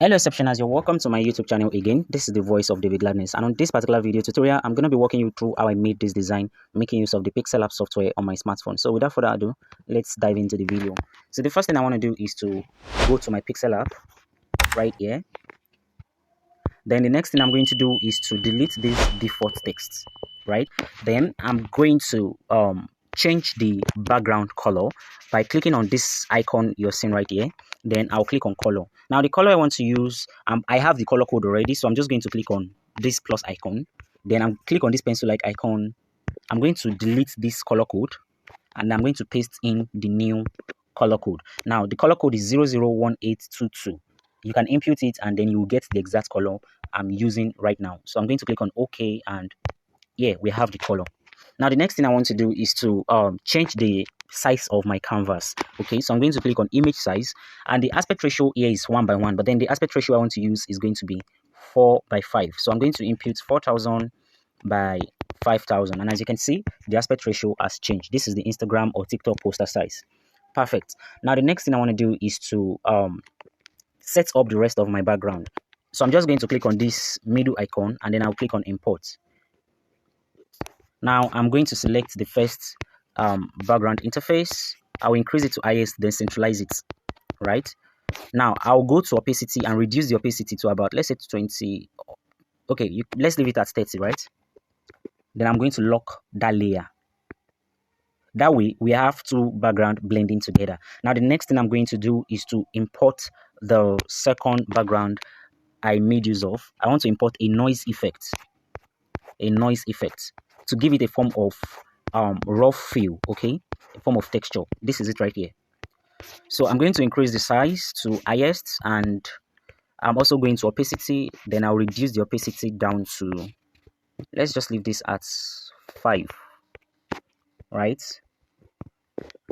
Hello exceptioners, you're welcome to my YouTube channel again. This is the voice of David Gladness, and on this particular video tutorial I'm going to be walking you through how I made this design making use of the PixelLab software on my smartphone. So without further ado, let's dive into the video. So the first thing I want to do is to go to my PixelLab right here. Then the next thing I'm going to do is to delete this default text, right? Then I'm going to change the background color by clicking on this icon you're seeing right here. Then I'll click on color. Now the color I want to use, I have the color code already, so I'm just going to click on this plus icon. Then I'm click on this pencil-like icon. I'm going to delete this color code, and I'm going to paste in the new color code. Now the color code is 001822. You can input it, and then you will get the exact color I'm using right now. So I'm going to click on OK, and yeah, we have the color. Now the next thing I want to do is to change the size of my canvas. Okay, so I'm going to click on image size, and the aspect ratio here is 1:1, but then the aspect ratio I want to use is going to be 4:5. So I'm going to input 4000 by 5000, and as you can see, the aspect ratio has changed. This is the Instagram or TikTok poster size. Perfect. Now the next thing I want to do is to set up the rest of my background. So I'm just going to click on this middle icon, and then I'll click on import. Now I'm going to select the first background interface. I'll increase it to highest, then centralize it. Right now I'll go to opacity and reduce the opacity to about, let's say, 20. Okay, let's leave it at 30, right? Then I'm going to lock that layer. That way we have two background blending together. Now the next thing I'm going to do is to import the second background I made use of. I want to import a noise effect. To give it a form of raw feel, okay, a form of texture. This is it right here. So I'm going to increase the size to highest, and I'm also going to opacity. Then I'll reduce the opacity down to, let's just leave this at 5, right?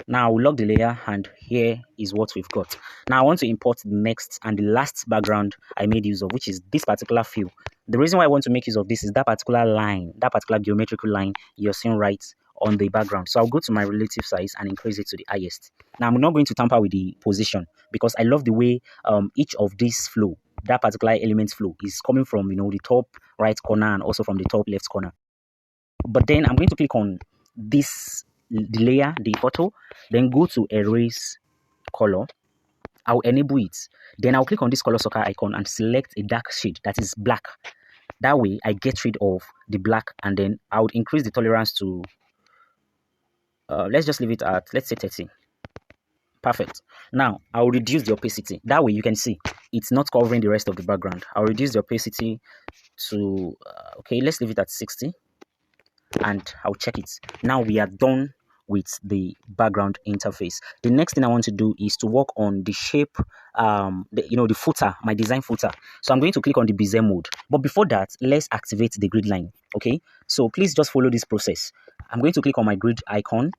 Now I'll lock the layer, and here is what we've got. Now I want to import the next and the last background I made use of, which is this particular fill. The reason why I want to make use of this is that particular line, that particular geometrical line you're seeing right on the background. So I'll go to my relative size and increase it to the highest. Now I'm not going to tamper with the position, because I love the way each of this flow, that particular element flow, is coming from, you know, the top right corner and also from the top left corner. But then I'm going to click on this, the layer, the photo, then go to erase color. I'll enable it. Then I'll click on this color circle icon and select a dark shade that is black. That way I get rid of the black, and then I would increase the tolerance to let's just leave it at, let's say, 30. Perfect. Now I'll reduce the opacity. That way you can see it's not covering the rest of the background. I'll reduce the opacity to okay, let's leave it at 60, and I'll check it. Now we are done with the background interface. The next thing I want to do is to work on the shape, the footer, my design footer. So I'm going to click on the Bezier mode. But before that, let's activate the grid line. Okay, so please just follow this process. I'm going to click on my grid icon.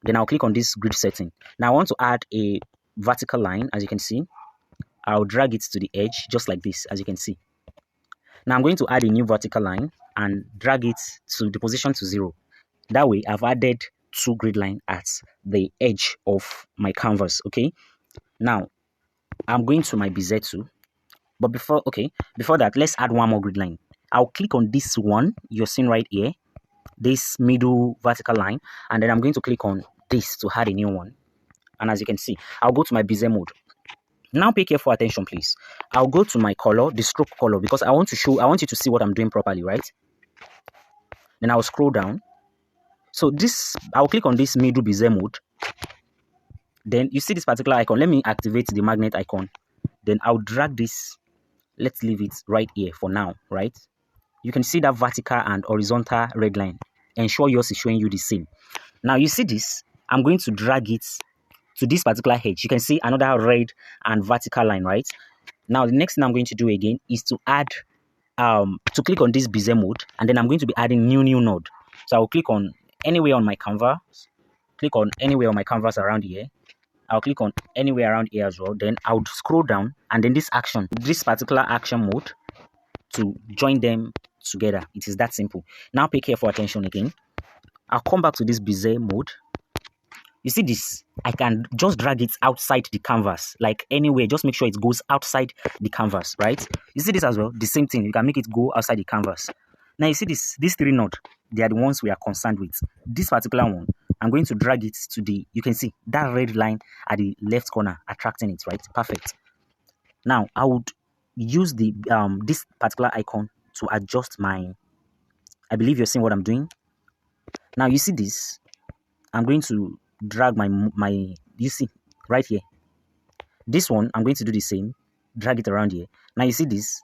Then I'll click on this grid setting. Now I want to add a vertical line. As you can see, I'll drag it to the edge just like this, as you can see. Now I'm going to add a new vertical line and drag it to the position to 0. That way I've added 2 grid line at the edge of my canvas. Okay, now I'm going to my Bezier tool, but before that, let's add one more grid line. I'll click on this one you're seeing right here, this middle vertical line, and then I'm going to click on this to add a new one. And as you can see, I'll go to my Bezier mode. Now pay careful attention, please. I'll go to my color, the stroke color, because I want you to see what I'm doing properly, right? Then I'll scroll down. So I'll click on this middle Bezier mode. Then you see this particular icon. Let me activate the magnet icon. Then I'll drag this. Let's leave it right here for now, right? You can see that vertical and horizontal red line. Ensure yours is showing you the same. Now you see this. I'm going to drag it to this particular edge. You can see another red and vertical line, right? Now the next thing I'm going to do again is to add, to click on this Bezier mode, and then I'm going to be adding new node. So I'll click on anywhere on my canvas. Click on anywhere on my canvas around here. I'll click on anywhere around here as well. Then I'll scroll down, and then this particular action mode, to join them together. It is that simple. Now pay careful attention again. I'll come back to this Bezier mode. You see this? I can just drag it outside the canvas, like anywhere. Just make sure it goes outside the canvas, right? You see this as well? The same thing. You can make it go outside the canvas. Now you see this? These three nodes, they are the ones we are concerned with. This particular one, I'm going to drag it to the, you can see that red line at the left corner, attracting it, right? Perfect. Now I would use the this particular icon to adjust my, I believe you're seeing what I'm doing. Now you see this? I'm going to drag my you see right here. This one, I'm going to do the same. Drag it around here. Now you see this?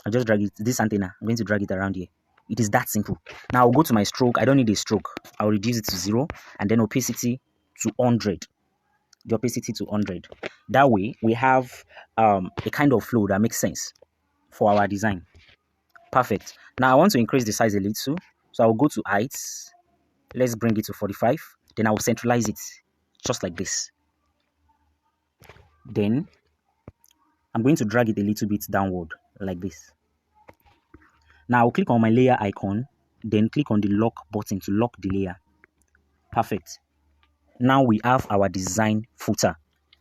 I'll just drag it, this antenna. I'm going to drag it around here. It is that simple. Now I'll go to my stroke. I don't need a stroke. I'll reduce it to 0 and then opacity to 100. The opacity to 100. That way we have a kind of flow that makes sense for our design. Perfect. Now I want to increase the size a little. So I'll go to heights. Let's bring it to 45. Then I will centralize it just like this. Then I'm going to drag it a little bit downward like this. Now I'll click on my layer icon, then click on the lock button to lock the layer. Perfect. Now we have our design footer.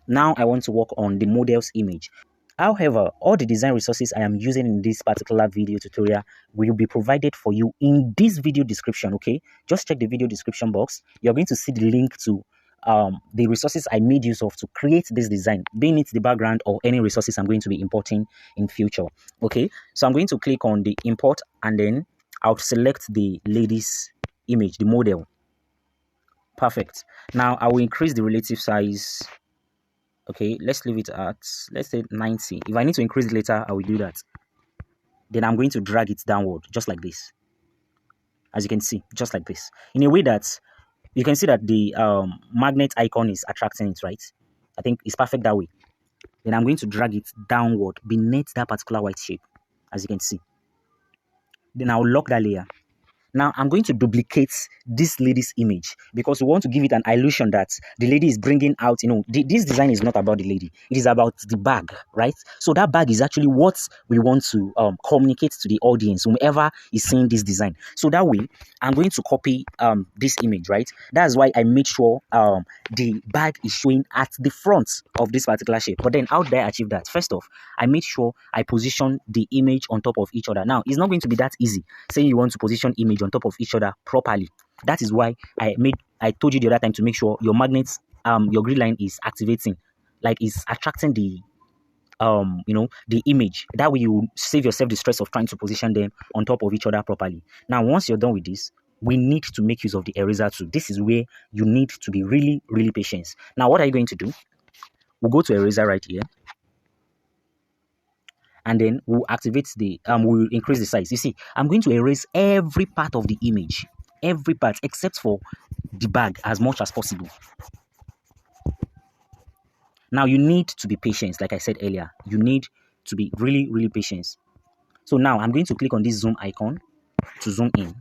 Now I want to work on the model's image. However, all the design resources I am using in this particular video tutorial will be provided for you in this video description, okay? Just check the video description box. You're going to see the link to the resources I made use of to create this design, being it the background or any resources I'm going to be importing in future, okay? So I'm going to click on the import and then I'll select the lady's image, the model. Perfect. Now I will increase the relative size. Okay, let's leave it at, let's say 90. If I need to increase it later, I will do that. Then I'm going to drag it downward, just like this. As you can see, just like this. In a way that you can see that the magnet icon is attracting it, right? I think it's perfect that way. Then I'm going to drag it downward beneath that particular white shape, as you can see. Then I'll lock that layer. Now I'm going to duplicate this lady's image because we want to give it an illusion that the lady is bringing out, this design is not about the lady. It is about the bag, right? So that bag is actually what we want to communicate to the audience, whomever is seeing this design. So that way, I'm going to copy this image, right? That's why I made sure the bag is showing at the front of this particular shape. But then how did I achieve that? First off, I made sure I position the image on top of each other. Now, it's not going to be that easy. Saying you want to position image on top of each other properly. That is why I told you the other time to make sure your magnets, your grid line is activating, like it's attracting the the image. That way you save yourself the stress of trying to position them on top of each other properly. Now, once you're done with this, we need to make use of the eraser tool. This is where you need to be really, really patient. Now, what are you going to do? We'll go to eraser right here. And then we'll activate the, we'll increase the size. You see, I'm going to erase every part of the image, every part except for the bag as much as possible. Now, you need to be patient, like I said earlier. You need to be really, really patient. So now I'm going to click on this zoom icon to zoom in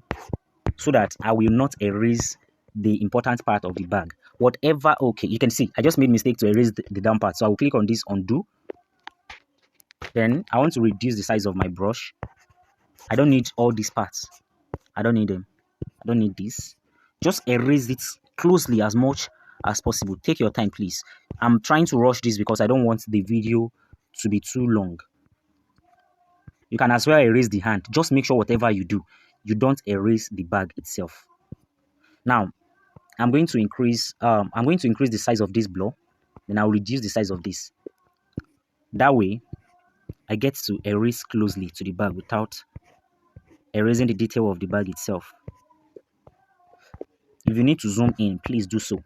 so that I will not erase the important part of the bag. Whatever, okay, you can see, I just made mistake to erase the down part. So I will click on this undo. Then I want to reduce the size of my brush. I don't need all these parts. I don't need them. I don't need this. Just erase it closely as much as possible. Take your time, please. I'm trying to rush this because I don't want the video to be too long. You can as well erase the hand. Just make sure whatever you do, you don't erase the bag itself. Now, I'm going to increase the size of this blur. Then I'll reduce the size of this. That way, I get to erase closely to the bag without erasing the detail of the bag itself. If you need to zoom in, please do so.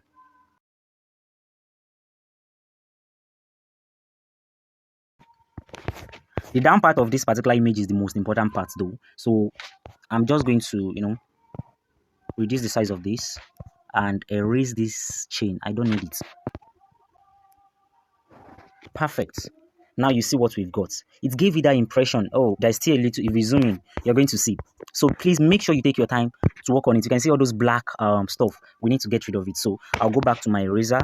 The down part of this particular image is the most important part though. So I'm just going to, reduce the size of this and erase this chain. I don't need it. Perfect. Now you see what we've got. It gave you that impression. Oh, there's still a little. If you zoom in, you're going to see. So please make sure you take your time to work on it. You can see all those black stuff. We need to get rid of it. So I'll go back to my eraser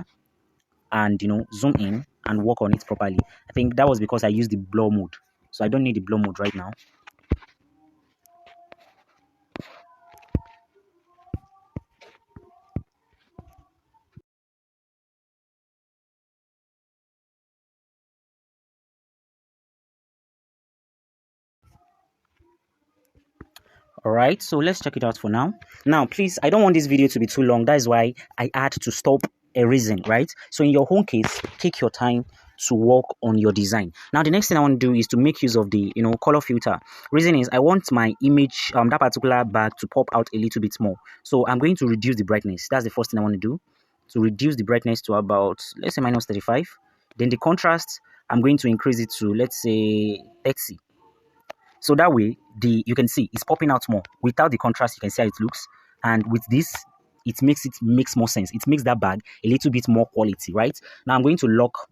and zoom in and work on it properly. I think that was because I used the blur mode. So I don't need the blur mode right now. All right, so let's check it out for now. Now, please, I don't want this video to be too long. That is why I had to stop erasing, right? So in your own case, take your time to work on your design. Now, the next thing I want to do is to make use of the, color filter. Reason is I want my image, that particular bag to pop out a little bit more. So I'm going to reduce the brightness. That's the first thing I want to do. To reduce the brightness to about, let's say, minus 35. Then the contrast, I'm going to increase it to, let's say, 30. So that way, you can see it's popping out more. Without the contrast, you can see how it looks. And with this, it makes more sense. It makes that bag a little bit more quality, right? Now I'm going to lock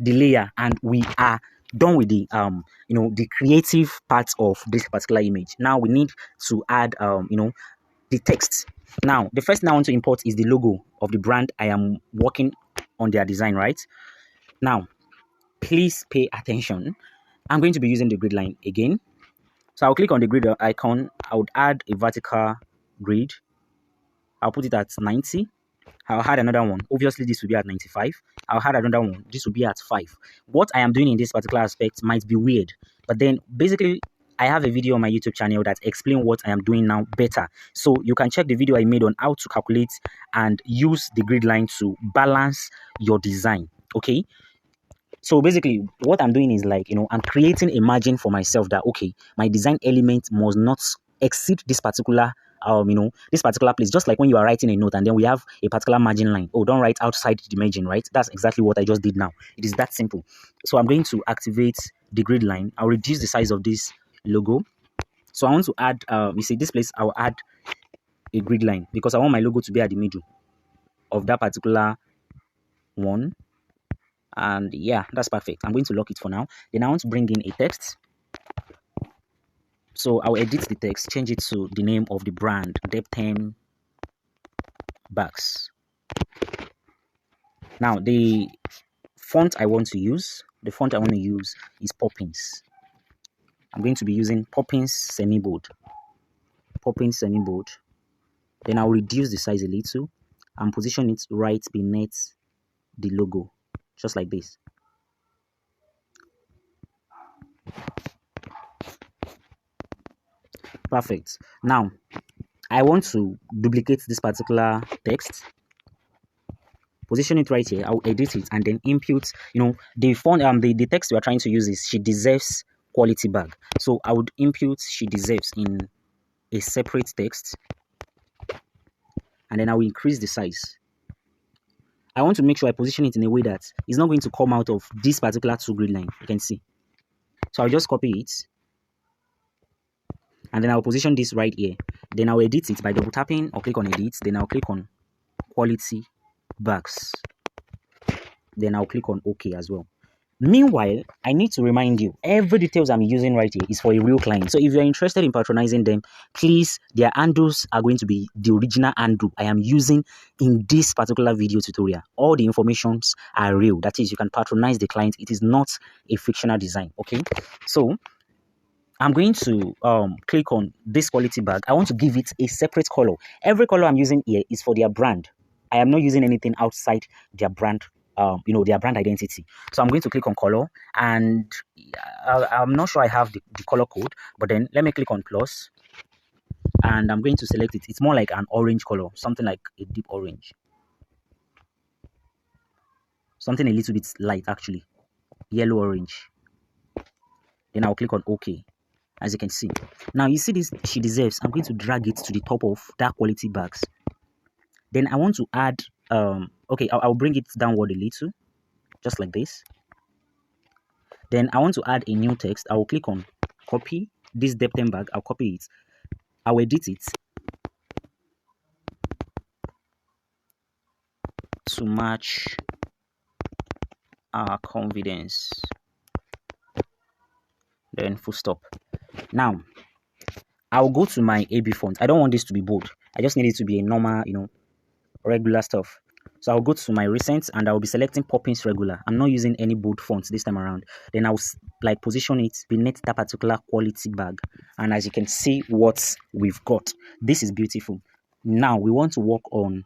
the layer, and we are done with the the creative part of this particular image. Now we need to add the text. Now the first thing I want to import is the logo of the brand I am working on their design, right? Now please pay attention. I'm going to be using the grid line again. So I'll click on the grid icon. I would add a vertical grid. I'll put it at 90. I'll add another one. Obviously, this will be at 95. I'll add another one. This will be at 5. What I am doing in this particular aspect might be weird, but then basically, I have a video on my YouTube channel that explains what I am doing now better. So you can check the video I made on how to calculate and use the grid line to balance your design. Okay. So basically, what I'm doing is like, I'm creating a margin for myself that, okay, my design element must not exceed this particular, this particular place. Just like when you are writing a note and then we have a particular margin line. Oh, don't write outside the margin, right? That's exactly what I just did now. It is that simple. So I'm going to activate the grid line. I'll reduce the size of this logo. So I want to add, you see this place, I'll add a grid line because I want my logo to be at the middle of that particular one. And yeah, that's perfect. I'm going to lock it for now. Then I want to bring in a text. So I'll edit the text, change it to the name of the brand, Debtembags. Now the font I want to use is Poppins. I'm going to be using Poppins semi-bold. Then I'll reduce the size a little and position it right beneath the logo, just like this. Perfect. Now I want to duplicate this particular text, position it right here. I'll edit it and then input, the font, the text we are trying to use is she deserves quality bag. So I would input she deserves in a separate text, and then I will increase the size. I want to make sure I position it in a way that it's not going to come out of this particular two grid line. You can see. So I'll just copy it, and then I'll position this right here. Then I'll edit it by double tapping or click on edit. Then I'll click on quality bags. Then I'll click on OK as well. Meanwhile, I need to remind you, every details I'm using right here is for a real client. So if you're interested in patronizing them, please, their handles are going to be the original handle I am using in this particular video tutorial. All the informations are real. That is, you can patronize the client. It is not a fictional design. Okay. So I'm going to click on this quality bag. I want to give it a separate color. Every color I'm using here is for their brand. I am not using anything outside their brand, their brand identity. So I'm going to click on color, and I'm not sure I have the color code, but then let me click on plus, and I'm going to select it. It's more like an orange color, something like a deep orange. Something a little bit light, actually. Yellow orange. Then I'll click on OK. As you can see. Now you see this, she deserves. I'm going to drag it to the top of that quality bags. Then I want to add, okay, I'll bring it downward a little, just like this. Then I want to add a new text. I will click on copy this Debtembags. I'll copy it. I'll edit it to match our confidence. Then full stop. Now, I'll go to my AB font. I don't want this to be bold. I just need it to be a normal, regular stuff. So I'll go to my recent and I'll be selecting Poppins regular. I'm not using any bold fonts this time around. Then I'll position it beneath that particular quality bag. And as you can see what we've got, this is beautiful. Now we want to work on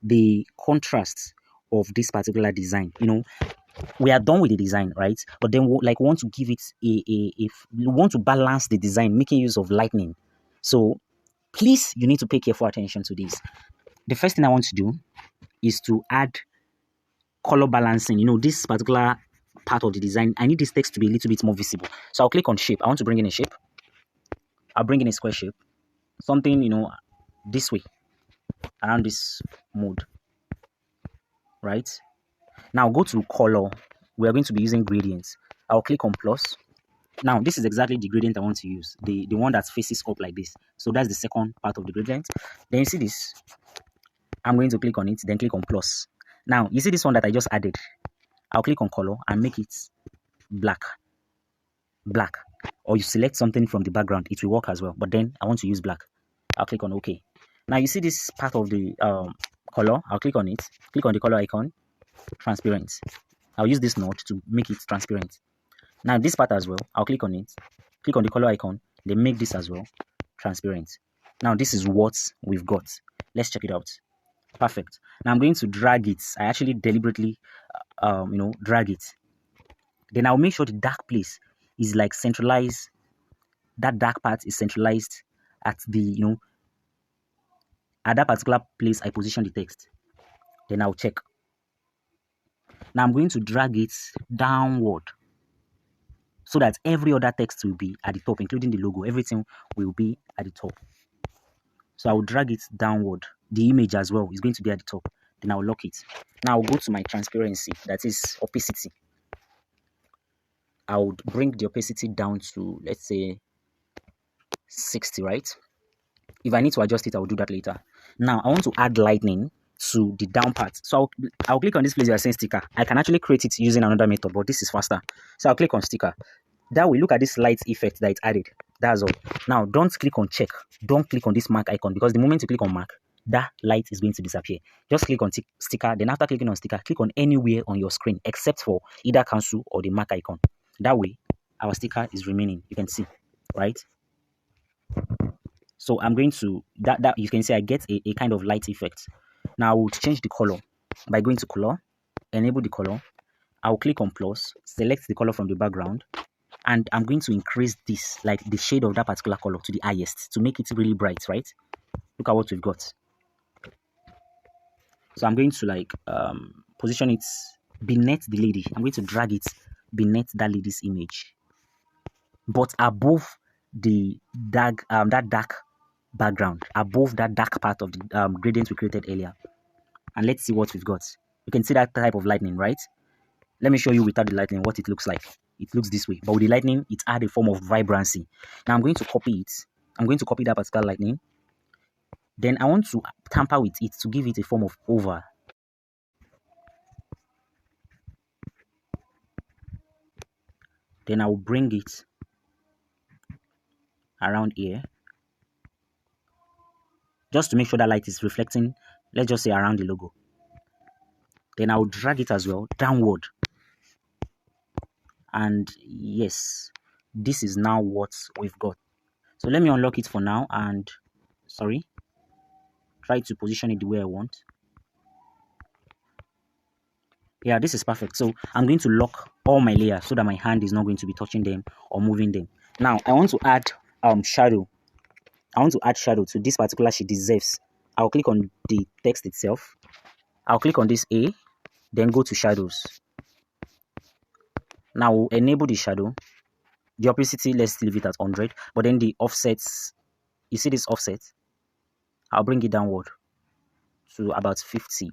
the contrast of this particular design. We are done with the design, right? But then we want to give it we want to balance the design, making use of lightning. So please, you need to pay careful attention to this. The first thing I want to do is to add color balancing. This particular part of the design, I need this text to be a little bit more visible. So I'll click on shape. I want to bring in a shape. I'll bring in a square shape. Something, this way, around this mode, right? Now go to color. We are going to be using gradients. I'll click on plus. Now, this is exactly the gradient I want to use, the one that faces up like this. So that's the second part of the gradient. Then you see this. I'm going to click on it, then click on plus. Now, you see this one that I just added. I'll click on color and make it black. Black. Or you select something from the background, it will work as well. But then I want to use black. I'll click on OK. Now, you see this part of the color. I'll click on it. Click on the color icon. Transparent. I'll use this node to make it transparent. Now, this part as well, I'll click on it. Click on the color icon. Then make this as well transparent. Now, this is what we've got. Let's check it out. Perfect. Now I'm going to drag it. I actually deliberately, drag it. Then I'll make sure the dark place is like centralized. That dark part is centralized at the, at that particular place I position the text. Then I'll check. Now I'm going to drag it downward so that every other text will be at the top, including the logo. Everything will be at the top. So I will drag it downward. The image as well is going to be at the top. Then I'll lock it. Now I'll go to my transparency, that is opacity. I would bring the opacity down to, let's say, 60, right? If I need to adjust it, I'll do that later. Now I want to add lightning to the down part. So I'll click on this place where I say sticker. I can actually create it using another method, but this is faster. So I'll click on sticker. That way, look at this light effect that it's added. That's all. Now, don't click on check. Don't click on this mark icon, because the moment you click on mark, that light is going to disappear. Just click on sticker. Then after clicking on sticker, click on anywhere on your screen except for either cancel or the mark icon. That way, our sticker is remaining. You can see, right? So I'm going to, that you can see I get a kind of light effect. Now I will change the color by going to color, enable the color. I'll click on plus, select the color from the background, and I'm going to increase this, like the shade of that particular color, to the highest to make it really bright, right? Look at what we've got. So I'm going to position it beneath the lady. I'm going to drag it beneath that lady's image, but above the dark, that dark background, above that dark part of the gradient we created earlier. And let's see what we've got. You can see that type of lightning, right? Let me show you without the lightning what it looks like. It looks this way, but with the lightning, it adds a form of vibrancy. Now I'm going to copy it. I'm going to copy that particular lightning. Then I want to tamper with it to give it a form of over. Then I will bring it around here, just to make sure that light is reflecting, let's just say around the logo. Then I will drag it as well downward. And yes, this is now what we've got. So let me unlock it for now and try to position it the way I want. Yeah, this is perfect. So I'm going to lock all my layers so that my hand is not going to be touching them or moving them. Now I want to add shadow. I want to add shadow to this particular she deserves. I'll click on the text itself. I'll click on this A, then go to shadows. Now we'll enable the shadow. The opacity, let's leave it at 100. But then the offsets, you see this offset? I'll bring it downward to about 50.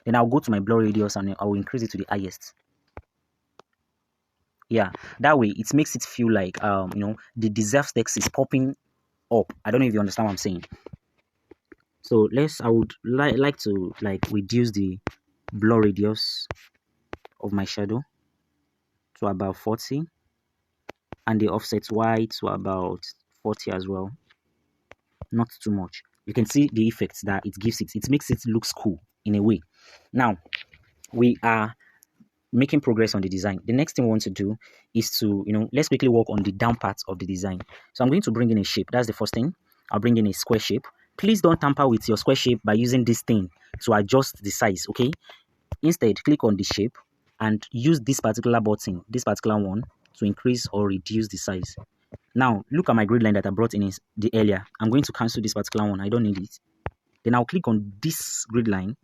Then I'll go to my blur radius and I will increase it to the highest. Yeah, that way it makes it feel like the deserved text is popping up. I don't know if you understand what I'm saying. So I would like to reduce the blur radius of my shadow to about 40, and the offset Y to about 40 as well. Not too much. You can see the effects that it gives it. It makes it look cool in a way. Now we are making progress on the design. The next thing we want to do is to let's quickly work on the down part of the design. So I'm going to bring in a shape. That's the first thing. I'll bring in a square shape. Please don't tamper with your square shape by using this thing to adjust the size, okay? Instead, click on the shape and use this particular button, this particular one, to increase or reduce the size. Now, look at my grid line that I brought in the earlier. I'm going to cancel this particular one. I don't need it. Then I'll click on this grid line.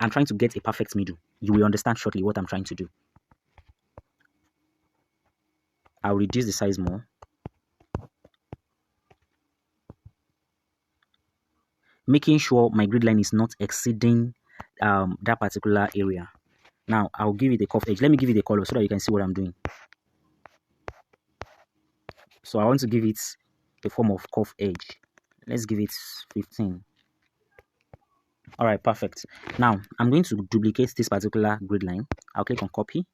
I'm trying to get a perfect middle. You will understand shortly what I'm trying to do. I'll reduce the size more. Making sure my grid line is not exceeding that particular area. Now, I'll give it a curve edge. Let me give it a color so that you can see what I'm doing. So I want to give it a form of curve edge. Let's give it 15. All right, perfect. Now, I'm going to duplicate this particular grid line. I'll click on copy.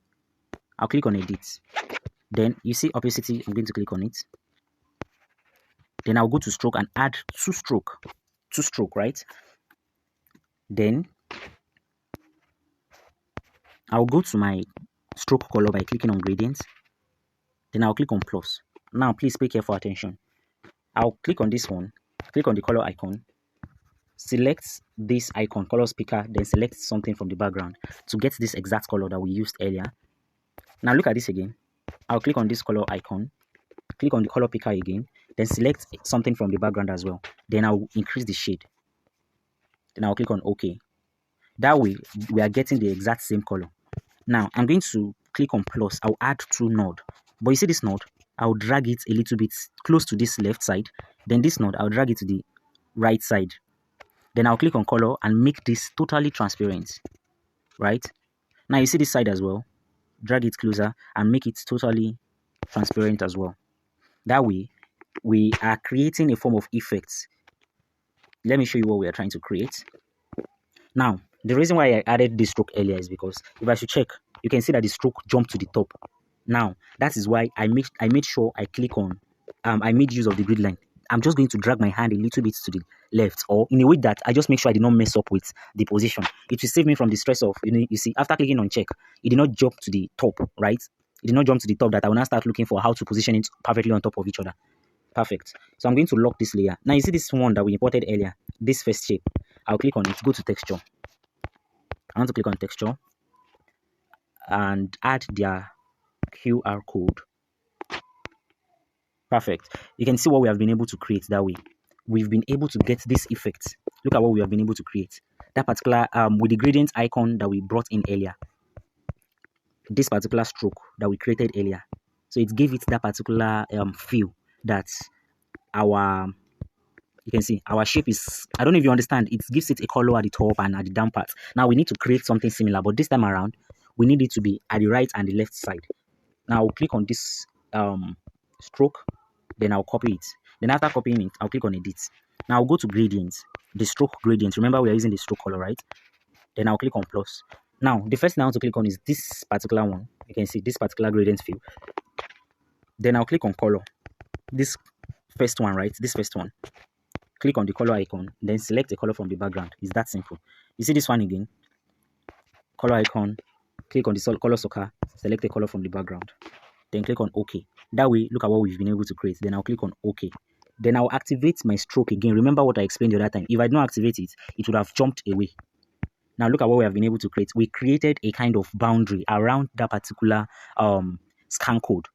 I'll click on edit. Then you see opacity, I'm going to click on it. Then I'll go to stroke and add two stroke, right? Then I'll go to my stroke color by clicking on gradient. Then I'll click on plus. Now, please pay careful attention. I'll click on this one, click on the color icon, select this icon, color picker, then select something from the background to get this exact color that we used earlier. Now look at this again. I'll click on this color icon, click on the color picker again, then select something from the background as well. Then I'll increase the shade. Then I'll click on OK. That way, we are getting the exact same color. Now, I'm going to click on plus. I'll add two node. But you see this node? I'll drag it a little bit close to this left side. Then this node, I'll drag it to the right side. Then I'll click on color and make this totally transparent. Right? Now, you see this side as well? Drag it closer and make it totally transparent as well. That way, we are creating a form of effects. Let me show you what we are trying to create. Now, the reason why I added this stroke earlier is because if I should check, you can see that the stroke jumped to the top. Now, that is why I made sure I click on, I made use of the grid line. I'm just going to drag my hand a little bit to the left, or in a way that I just make sure I did not mess up with the position. It will save me from the stress of, you see, after clicking on check, it did not jump to the top, right? It did not jump to the top that I will now start looking for how to position it perfectly on top of each other. Perfect. So I'm going to lock this layer. Now you see this one that we imported earlier, this first shape. I'll click on it, go to texture. I want to click on texture and add their QR code. Perfect. You can see what we have been able to create that way. We've been able to get this effect. Look at what we have been able to create. That particular, with the gradient icon that we brought in earlier. This particular stroke that we created earlier. So it gave it that particular feel that you can see our shape is, I don't know if you understand, it gives it a color at the top and at the down part. Now we need to create something similar, but this time around, we need it to be at the right and the left side. Now I'll click on this stroke, then I'll copy it. Then after copying it, I'll click on edit. Now I'll go to gradient, the stroke gradient. Remember we are using the stroke color, right? Then I'll click on plus. Now the first thing I want to click on is this particular one. You can see this particular gradient field. Then I'll click on color. This first one, right? This first one. Click on the color icon, then select a color from the background. It's that simple. You see this one again? Color icon, click on the color soccer, select a color from the background. Then click on OK. That way, look at what we've been able to create. Then I'll click on OK. Then I'll activate my stroke again. Remember what I explained the other time. If I don't activate it, it would have jumped away. Now look at what we have been able to create. We created a kind of boundary around that particular scan code,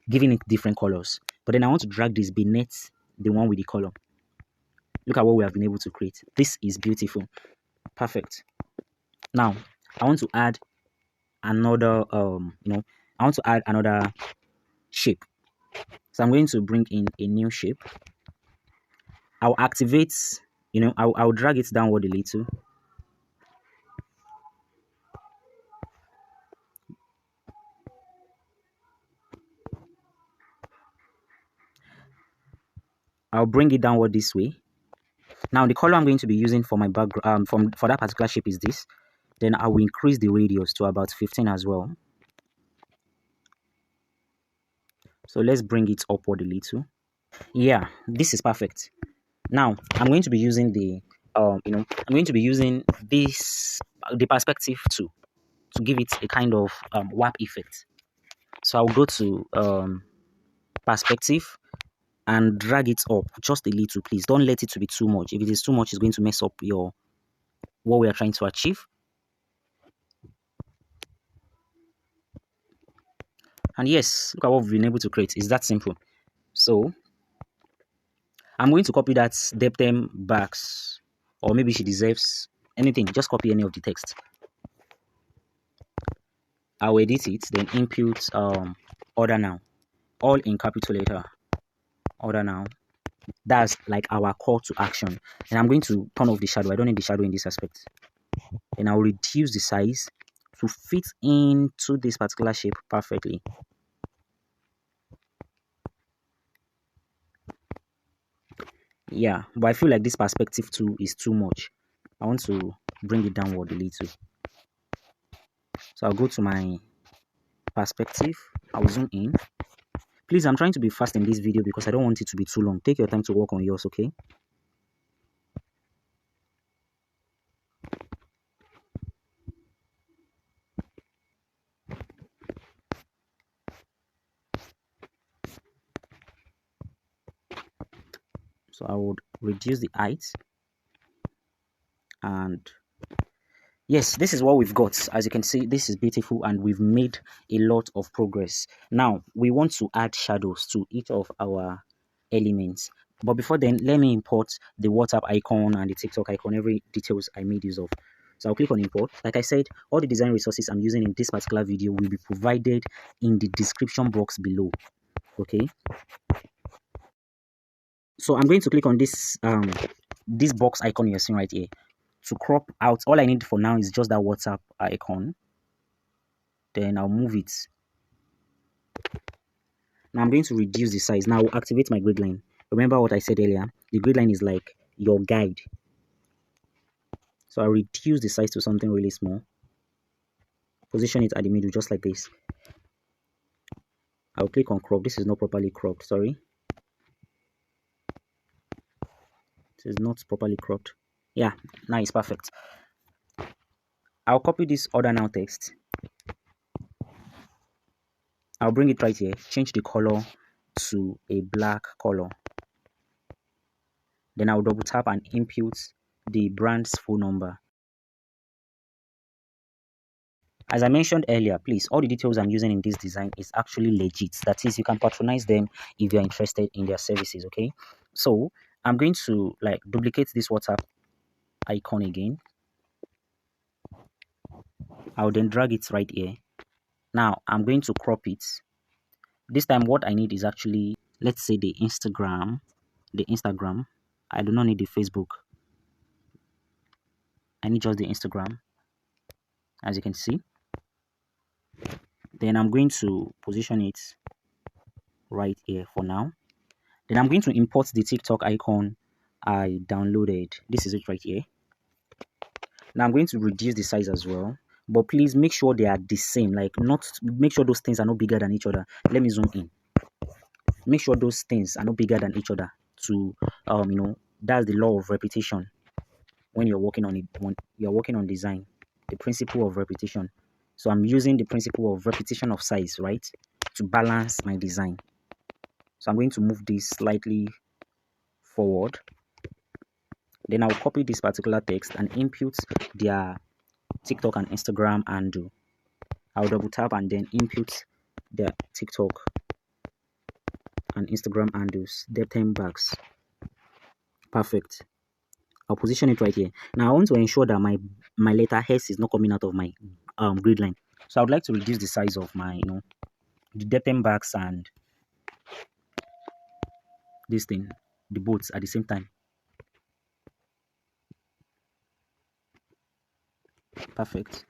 giving it different colors. But then I want to drag this beneath the one with the color. Look at what we have been able to create. This is beautiful. Perfect. Now, I want to add another, I want to add another shape. So I'm going to bring in a new shape. I'll activate, I'll drag it downward a little. I'll bring it downward this way. Now the color I'm going to be using for my background, for that particular shape is this. Then I will increase the radius to about 15 as well. So let's bring it upward a little. Yeah, this is perfect. Now I'm going to be using the, I'm going to be using the perspective tool to give it a kind of warp effect. So I'll go to perspective and drag it up just a little, please. Don't let it to be too much. If it is too much, it's going to mess up what we are trying to achieve. And yes, look at what we've been able to create. It's that simple. So I'm going to copy that Debtembags, or maybe she deserves anything. Just copy any of the text. I'll edit it, then input order now, all in capital letter. Order now. That's like our call to action. And I'm going to turn off the shadow. I don't need the shadow in this aspect. And I'll reduce the size to fit into this particular shape perfectly. Yeah, but I feel like this perspective too is too much. I want to bring it downward a little. So I'll go to my perspective. I'll zoom in. Please, I'm trying to be fast in this video because I don't want it to be too long. Take your time to work on yours, okay? So I would reduce the height, and yes, this is what we've got. As you can see, this is beautiful and we've made a lot of progress. Now we want to add shadows to each of our elements, but before then, let me import the WhatsApp icon and the TikTok icon, every details I made use of. So I'll click on import. Like I said, all the design resources I'm using in this particular video will be provided in the description box below. Okay, so I'm going to click on this box icon you're seeing right here to crop out. All I need for now is just that WhatsApp icon. Then I'll move it. Now I'm going to reduce the size. Now I'll activate my grid line. Remember what I said earlier? The grid line is like your guide. So I'll reduce the size to something really small. Position it at the middle, just like this. I'll click on crop. This is not properly cropped, sorry. This is not properly cropped. Yeah, now it's perfect. I'll copy this order now text. I'll bring it right here. Change the color to a black color. Then I'll double tap and input the brand's phone number. As I mentioned earlier, please, all the details I'm using in this design is actually legit. That is, you can patronize them if you're interested in their services, okay? So I'm going to like duplicate this WhatsApp icon again. I'll then drag it right here. Now I'm going to crop it. This time what I need is actually, let's say the Instagram. I do not need the Facebook. I need just the Instagram, as you can see. Then I'm going to position it right here for now. Then I'm going to import the TikTok icon I downloaded. This is it right here. Now I'm going to reduce the size as well, but please make sure they are the same. Like, not make sure those things are not bigger than each other. Let me zoom in. Make sure those things are not bigger than each other. To that's the law of repetition when you're working on it. When you're working on design, the principle of repetition. So I'm using the principle of repetition of size, right, to balance my design. So I'm going to move this slightly forward. Then I'll copy this particular text and input their TikTok and Instagram handle. I'll double tap and then input their TikTok and Instagram handles. Debtembags. Perfect. I'll position it right here. Now I want to ensure that my letter S is not coming out of my grid line. So I would like to reduce the size of my the Debtembags and this thing, the boats at the same time. Perfect.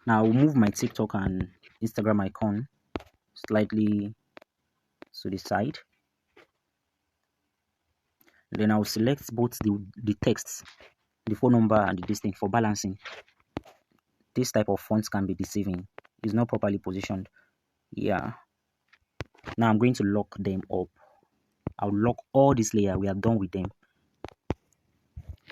Now I'll move my TikTok and Instagram icon slightly to the side. Then I'll select both the texts, the phone number and the distance for balancing. This type of fonts can be deceiving. It's not properly positioned. Yeah. Now I'm going to lock them up. I'll lock all this layer. We are done with them.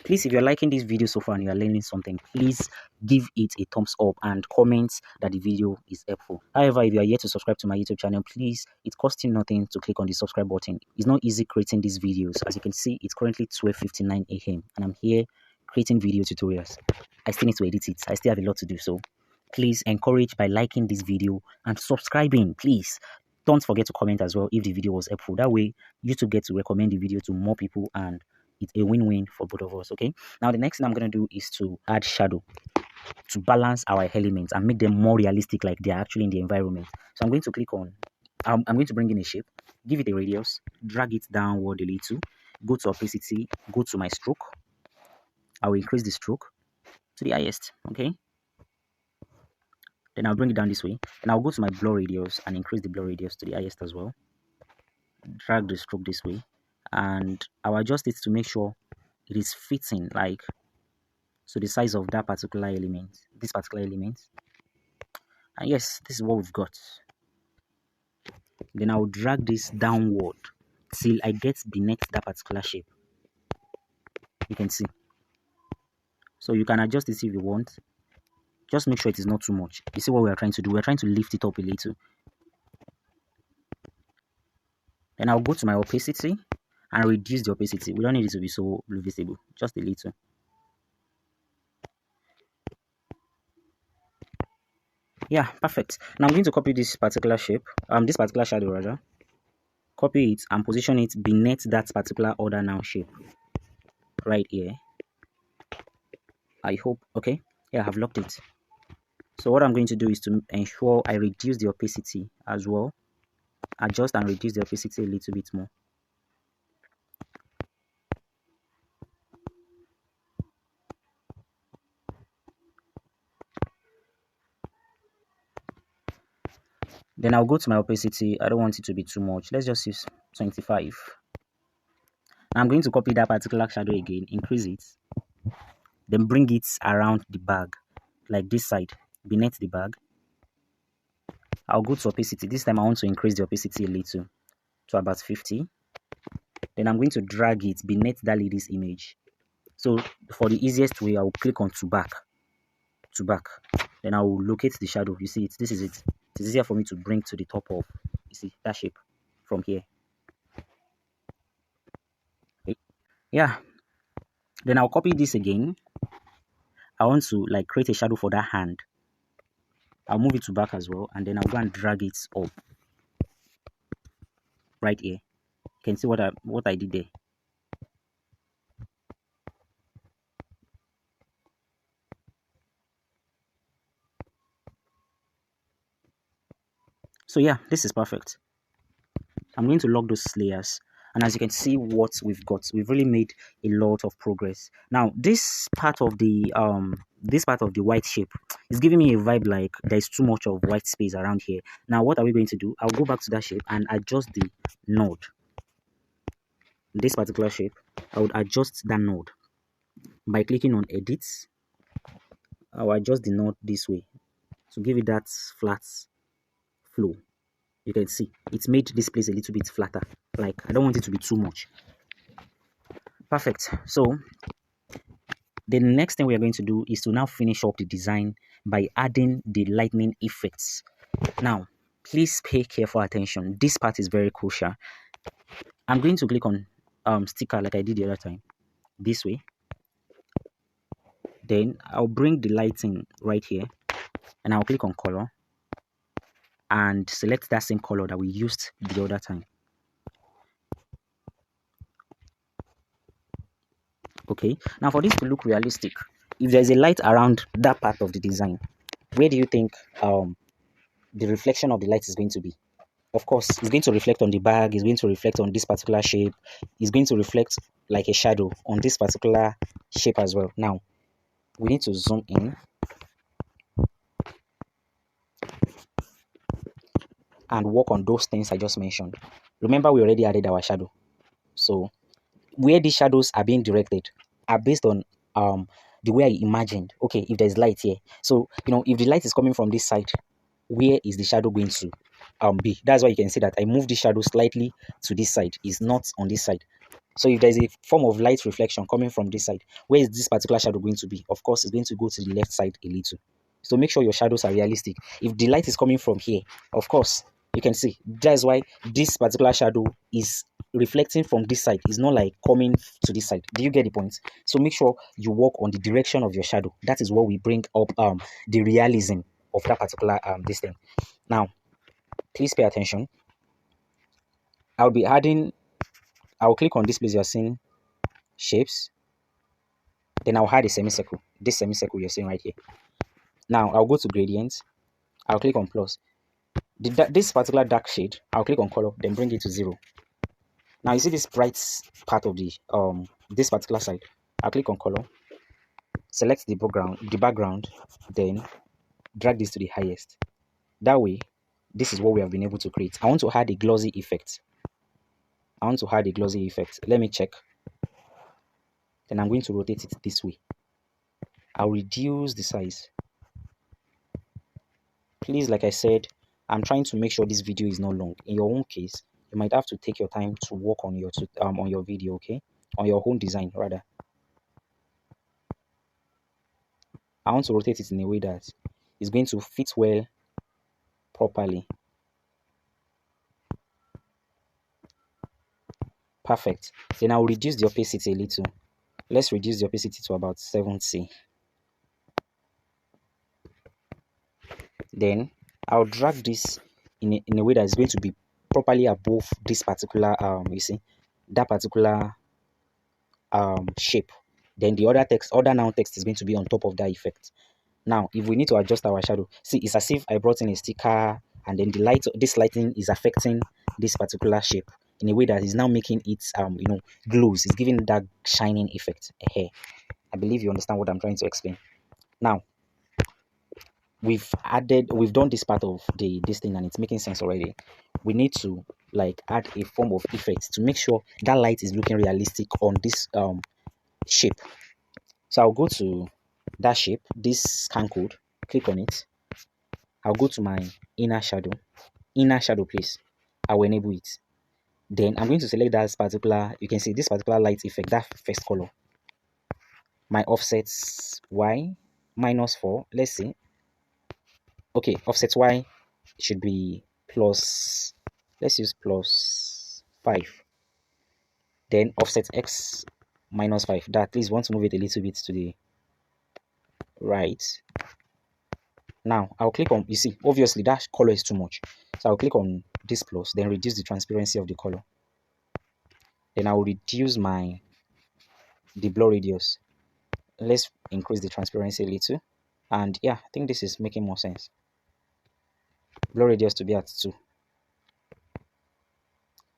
Please, if you're liking this video so far and you're learning something, please give it a thumbs up and comment that the video is helpful. However, if you are yet to subscribe to my YouTube channel, please, it costs you nothing to click on the subscribe button. It's not easy creating these videos. As you can see, it's currently 12:59 a.m. and I'm here creating video tutorials. I still need to edit it. I still have a lot to do. So please encourage by liking this video and subscribing. Please don't forget to comment as well if the video was helpful. That way YouTube gets to recommend the video to more people and it's a win-win for both of us. Okay, now the next thing I'm going to do is to add shadow to balance our elements and make them more realistic like they are actually in the environment. So I'm going to click on I'm going to bring in a shape, give it a radius, drag it downward a little, go to opacity, go to my stroke. I will increase the stroke to the highest. Okay, then I'll bring it down this way, and I'll go to my blur radius and increase the blur radius to the highest as well. Drag the stroke this way, and I'll adjust it to make sure it is fitting, like so the size of that particular element, this particular element. And yes, this is what we've got. Then I'll drag this downward till I get beneath that particular shape. You can see. So you can adjust this if you want. Just make sure it is not too much. You see what we are trying to do? We're trying to lift it up a little. Then I'll go to my opacity and reduce the opacity. We don't need it to be so visible, just a little. Yeah, perfect. Now I'm going to copy this particular shape, this particular shadow rather. Copy it and position it beneath that particular other now shape. Right here. I hope, okay. Yeah, I have locked it. So what I'm going to do is to ensure I reduce the opacity as well. Adjust and reduce the opacity a little bit more. Then I'll go to my opacity. I don't want it to be too much. Let's just use 25. I'm going to copy that particular shadow again, increase it, then bring it around the bag, like this side, beneath the bag. I'll go to opacity. This time I want to increase the opacity a little to about 50. Then I'm going to drag it beneath that lady's image. So for the easiest way, I will click on to back. Then I will locate the shadow. You see it. This is it. It's easier for me to bring to the top of, you see, that shape from here. Okay. Yeah. Then I'll copy this again. I want to like create a shadow for that hand. I'll move it to back as well, and then I'll go and drag it up right here. You can see what I did there. So yeah, this is perfect. I'm going to lock those layers, and as you can see what we've got, we've really made a lot of progress. Now this part of the white shape is giving me a vibe like there's too much of white space around here. Now what are we going to do? I'll go back to that shape and adjust the node. This particular shape, I would adjust that node by clicking on edit. I'll adjust the node this way to give it that flat flow. You can see it's made this place a little bit flatter. Like I don't want it to be too much. Perfect. So the next thing we are going to do is to now finish up the design by adding the lightning effects. Now please pay careful attention. This part is very crucial. I'm going to click on sticker like I did the other time, this way. Then I'll bring the lighting right here, and I'll click on color and select that same color that we used the other time. Okay, now for this to look realistic, if there's a light around that part of the design, where do you think the reflection of the light is going to be? Of course, it's going to reflect on the bag, it's going to reflect on this particular shape, it's going to reflect like a shadow on this particular shape as well. Now, we need to zoom in and work on those things I just mentioned. Remember, we already added our shadow. So, where these shadows are being directed are based on the way I imagined. Okay, if there's light here. So, if the light is coming from this side, where is the shadow going to be? That's why you can see that I moved the shadow slightly to this side. It's not on this side. So if there's a form of light reflection coming from this side, where is this particular shadow going to be? Of course, it's going to go to the left side a little. So make sure your shadows are realistic. If the light is coming from here, of course, you can see that's why this particular shadow is reflecting from this side. It's not like coming to this side. Do you get the point? So make sure you work on the direction of your shadow. That is what we bring up the realism of that particular this thing. Now, please pay attention. I'll click on this place you're seeing shapes. Then I'll add a semicircle. This semicircle you're seeing right here. Now I'll go to gradients. I'll click on plus. This particular dark shade, I'll click on color, then bring it to 0. Now you see this bright part of the this particular side. I'll click on color, select the background, then drag this to the highest. That way, this is what we have been able to create. I want to add a glossy effect. Let me check. Then I'm going to rotate it this way. I'll reduce the size. Please, like I said, I'm trying to make sure this video is not long. In your own case, you might have to take your time to work on your video, okay? On your own design, rather. I want to rotate it in a way that is going to fit well properly. Perfect. Then I'll reduce the opacity a little. Let's reduce the opacity to about 70. Then I'll drag this in a way that is going to be properly above this particular you see that particular shape. Then the other noun text is going to be on top of that effect. Now, if we need to adjust our shadow, see, it's as if I brought in a sticker and then this lighting is affecting this particular shape in a way that is now making it glows. It's giving that shining effect. I believe you understand what I'm trying to explain. Now, we've done this part of this thing and it's making sense already. We need to add a form of effect to make sure that light is looking realistic on this shape. So I'll go to that shape, this scan code, click on it. I'll go to my inner shadow please. I will enable it. Then I'm going to select that particular, you can see this particular light effect, that first color. My offsets Y -4, let's see. Okay, offset Y should be plus, let's use +5. Then offset X -5. That, please want to move it a little bit to the right. Now I'll click on, you see, obviously that color is too much. So I'll click on this plus, then reduce the transparency of the color. Then I'll reduce the blur radius. Let's increase the transparency a little. And yeah, I think this is making more sense. Blur radius to be at 2.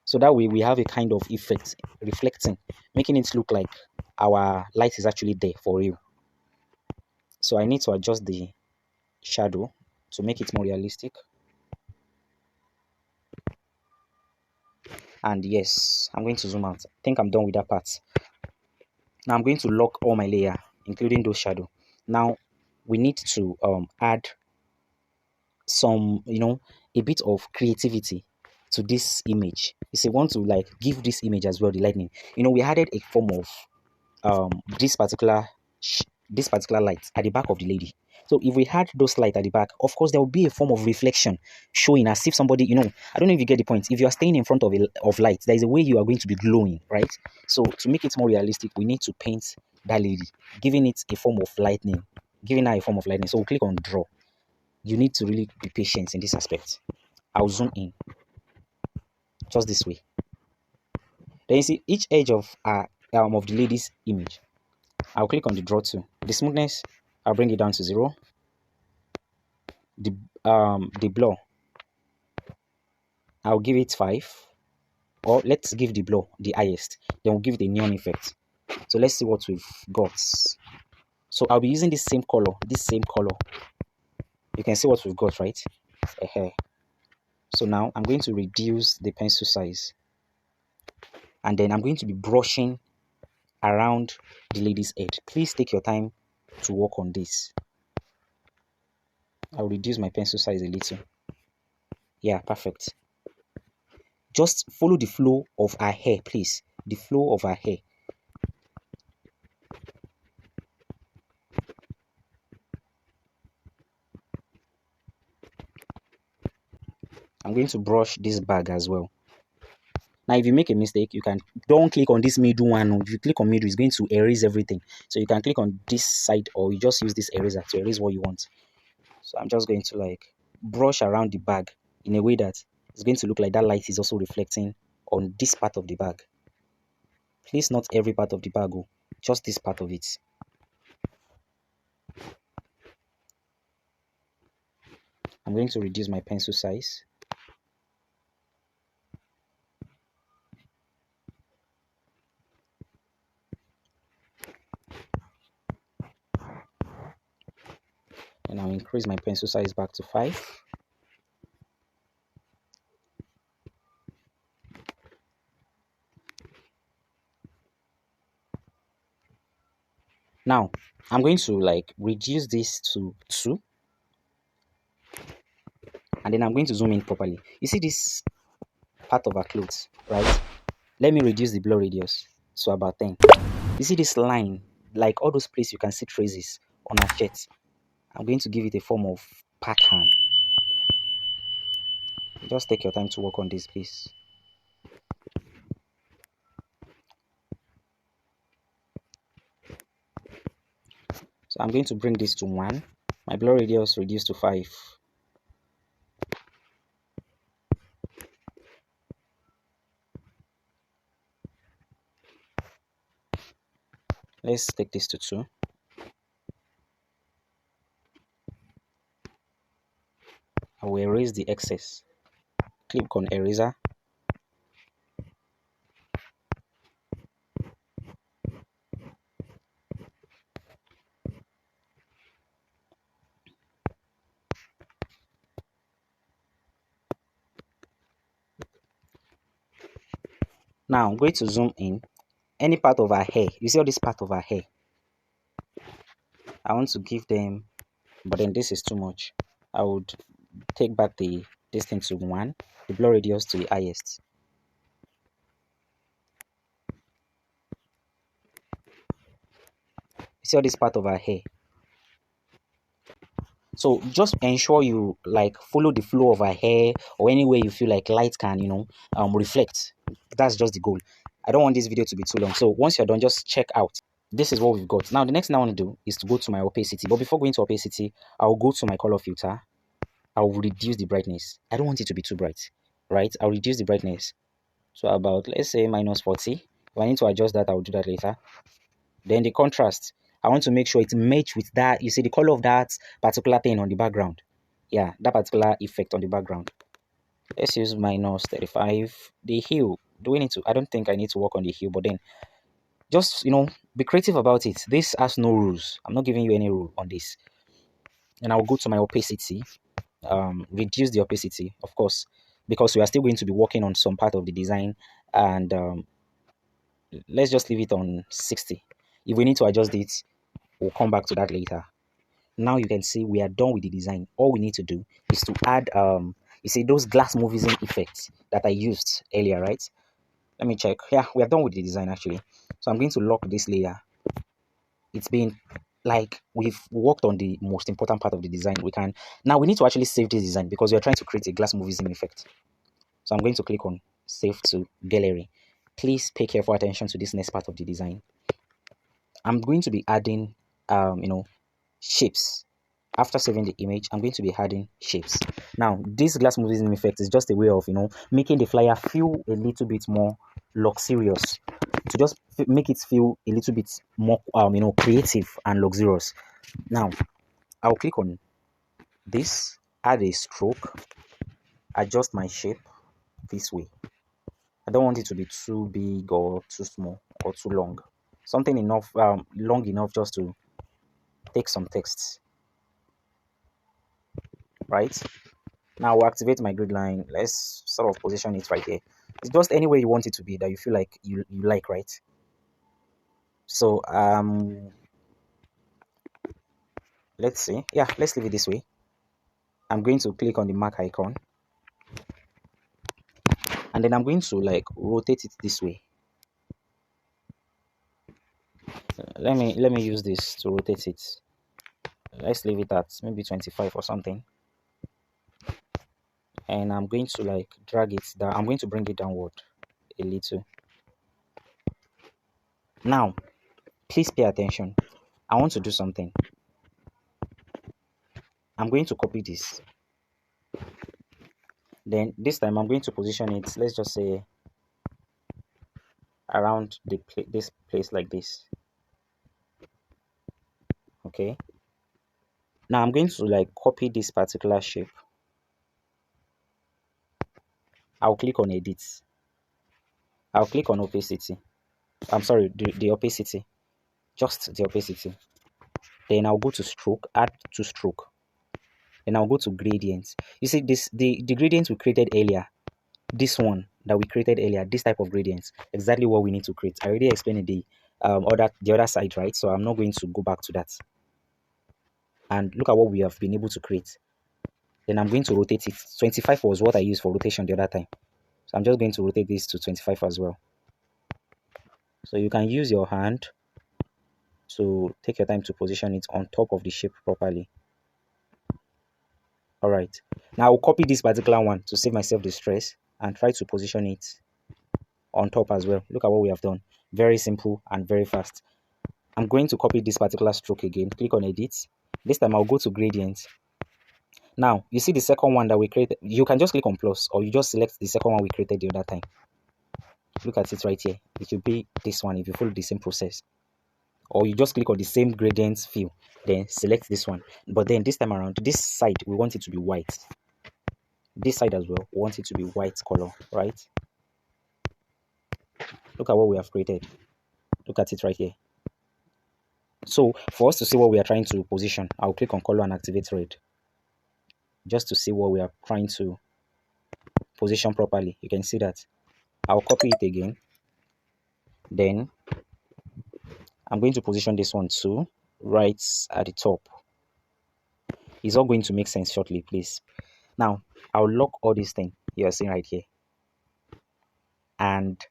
So that way we have a kind of effect reflecting, making it look like our light is actually there for real. So I need to adjust the shadow to make it more realistic. And yes, I'm going to zoom out. I think I'm done with that part. Now I'm going to lock all my layer, including those shadow. Now we need to add some, a bit of creativity to this image. You see, want to give this image as well the lightning. We added a form of this particular light at the back of the lady. So if we had those light at the back, of course there will be a form of reflection showing as if somebody, I don't know if you get the point. If you are staying in front of light, there is a way you are going to be glowing, right? So to make it more realistic, we need to paint that lady, giving it a form of lightning, giving her a form of lightning. So we'll click on draw. You need to really be patient in this aspect. I'll zoom in just this way. Then you see each edge of the lady's image. I'll click on the draw tool. The smoothness, I'll bring it down to 0. The blur, I'll give it 5. Or let's give the blur the highest. Then we'll give it a neon effect. So let's see what we've got. So I'll be using this same color. You can see what we've got, right? So now I'm going to reduce the pencil size. And then I'm going to be brushing around the lady's head. Please take your time to work on this. I'll reduce my pencil size a little. Yeah, perfect. Just follow the flow of her hair, please. The flow of her hair. I'm going to brush this bag as well. Now, if you make a mistake, don't click on this middle one. If you click on middle, it's going to erase everything. So you can click on this side, or you just use this eraser to erase what you want. So I'm just going to like brush around the bag in a way that it's going to look like that light is also reflecting on this part of the bag. Please, not every part of the bag, oh, just this part of it. I'm going to reduce my pencil size. And I'll increase my pencil size back to 5. Now, I'm going to like reduce this to 2. And then I'm going to zoom in properly. You see this part of our clothes, right? Let me reduce the blur radius to about 10. You see this line, like all those places you can see traces on our shirt. I'm going to give it a form of pattern. Just take your time to work on this, please. So I'm going to bring this to 1. My blur radius reduced to 5. Let's take this to 2. I will erase the excess. Click on eraser. Now I'm going to zoom in. Any part of our hair, you see all this part of our hair, I want to give them, but then this is too much. I would take back the distance to 1, the blur radius to the highest. You see all this part of our hair. So just ensure you like follow the flow of our hair, or any way you feel like light can, reflect. That's just the goal. I don't want this video to be too long. So once you're done, just check out. This is what we've got. Now the next thing I want to do is to go to my opacity. But before going to opacity, I'll go to my color filter. I'll reduce the brightness. I don't want it to be too bright, right? I'll reduce the brightness. So about, let's say, -40. If I need to adjust that, I'll do that later. Then the contrast, I want to make sure it match with that. You see the color of that particular thing on the background. Yeah, that particular effect on the background. Let's use -35. The hue, do we need to? I don't think I need to work on the hue, but then just, be creative about it. This has no rules. I'm not giving you any rule on this. And I'll go to my opacity. Reduce the opacity, of course, because we are still going to be working on some part of the design. And let's just leave it on 60. If we need to adjust it, we'll come back to that later. Now you can see we are done with the design. All we need to do is to add you see those glass movies in effects that I used earlier, right? Let me check. Yeah, we are done with the design actually. So I'm going to lock this layer. It's been like we've worked on the most important part of the design. Now we need to actually save this design because we are trying to create a glass movies in effect. So I'm going to click on save to gallery. Please pay careful attention to this next part of the design. I'm going to be adding shapes. After saving the image, I'm going to be adding shapes. Now, this glass moving effect is just a way of, making the flyer feel a little bit more luxurious, to just make it feel a little bit more, creative and luxurious. Now, I'll click on this, add a stroke, adjust my shape this way. I don't want it to be too big or too small or too long. Something enough, long enough just to take some text. Right? Now we'll activate my grid line. Let's sort of position it right here. It's just any way you want it to be that you feel like you like, right? So let's see. Yeah, let's leave it this way. I'm going to click on the mark icon, and then I'm going to like rotate it this way. Let me use this to rotate it. Let's leave it at maybe 25 or something. And I'm going to like drag it down. I'm going to bring it downward a little. Now, please pay attention. I want to do something. I'm going to copy this. Then this time I'm going to position it, let's just say around this place like this. Okay. Now I'm going to like copy this particular shape. I'll click on edit. I'll click on opacity. I'm sorry, the opacity. Just the opacity. Then I'll go to stroke, add to stroke. Then I'll go to gradients. You see this the gradients we created earlier. This one that we created earlier, this type of gradients, exactly what we need to create. I already explained the other side, right? So I'm not going to go back to that. And look at what we have been able to create. Then I'm going to rotate it. 25 was what I used for rotation the other time. So I'm just going to rotate this to 25 as well. So you can use your hand to take your time to position it on top of the shape properly. All right. Now I'll copy this particular one to save myself the stress and try to position it on top as well. Look at what we have done. Very simple and very fast. I'm going to copy this particular stroke again. Click on edit. This time I'll go to gradient. Now, you see the second one that we created. You can just click on plus or you just select the second one we created the other time. Look at it right here. It will be this one if you follow the same process. Or you just click on the same gradient fill. Then select this one. But then this time around, this side, we want it to be white. This side as well, we want it to be white color, right? Look at what we have created. Look at it right here. So for us to see what we are trying to position, I'll click on color and activate red. Just to see what we are trying to position properly. You can see that. I'll copy it again. Then I'm going to position this one too, right at the top. It's all going to make sense shortly, please. Now, I'll lock all these things you're seeing right here. And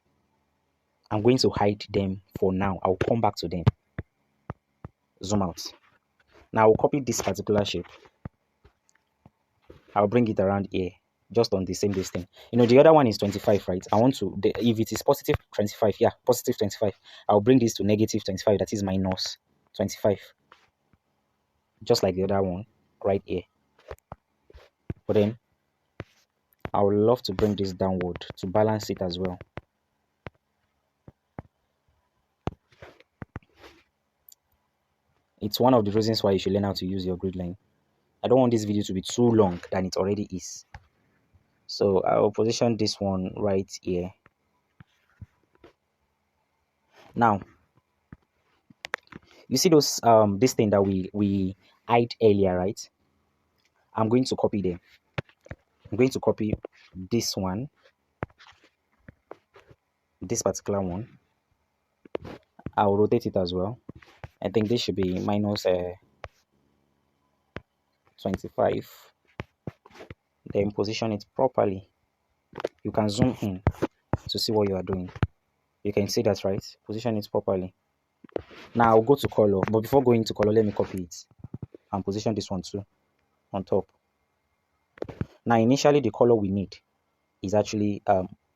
I'm going to hide them for now. I'll come back to them. Zoom out. Now I'll copy this particular shape. I'll bring it around here, just on the same distance. You know, the other one is 25, right? I want to, if it is positive 25, yeah, positive 25. I'll bring this to negative 25, that is minus 25. Just like the other one, right here. But then, I would love to bring this downward to balance it as well. It's one of the reasons why you should learn how to use your grid line. I don't want this video to be too long than it already is. So I will position this one right here. Now, you see those this thing that we hid earlier, right? I'm going to copy them. I'm going to copy this one, this particular one. I'll rotate it as well. I think this should be minus 25. Then position it properly. You can zoom in to see what you are doing. You can see that, right? Position it properly. Now I'll go to color, but before going to color, let me copy it and position this one too on top. Now initially the color we need is actually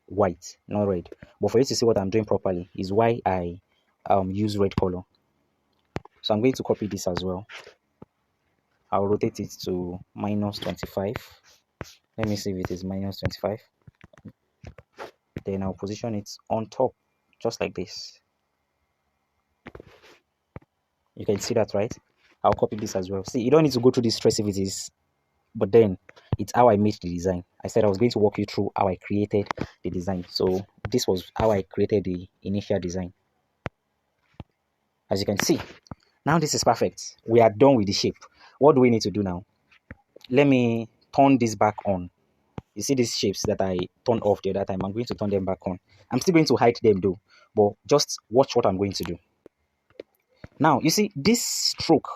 white, not red. But for you to see what I'm doing properly is why I use red color. So I'm going to copy this as well. I'll rotate it to minus 25. Let me see if it is minus 25. Then I'll position it on top, just like this. You can see that, right? I'll copy this as well. See, you don't need to go through this stress if it is, but then it's how I made the design. I said I was going to walk you through how I created the design. So this was how I created the initial design. As you can see, now this is perfect. We are done with the shape. What do we need to do now? Let me turn this back on. You see these shapes that I turned off the other time. I'm going to turn them back on. I'm still going to hide them though, but just watch what I'm going to do. Now, you see this stroke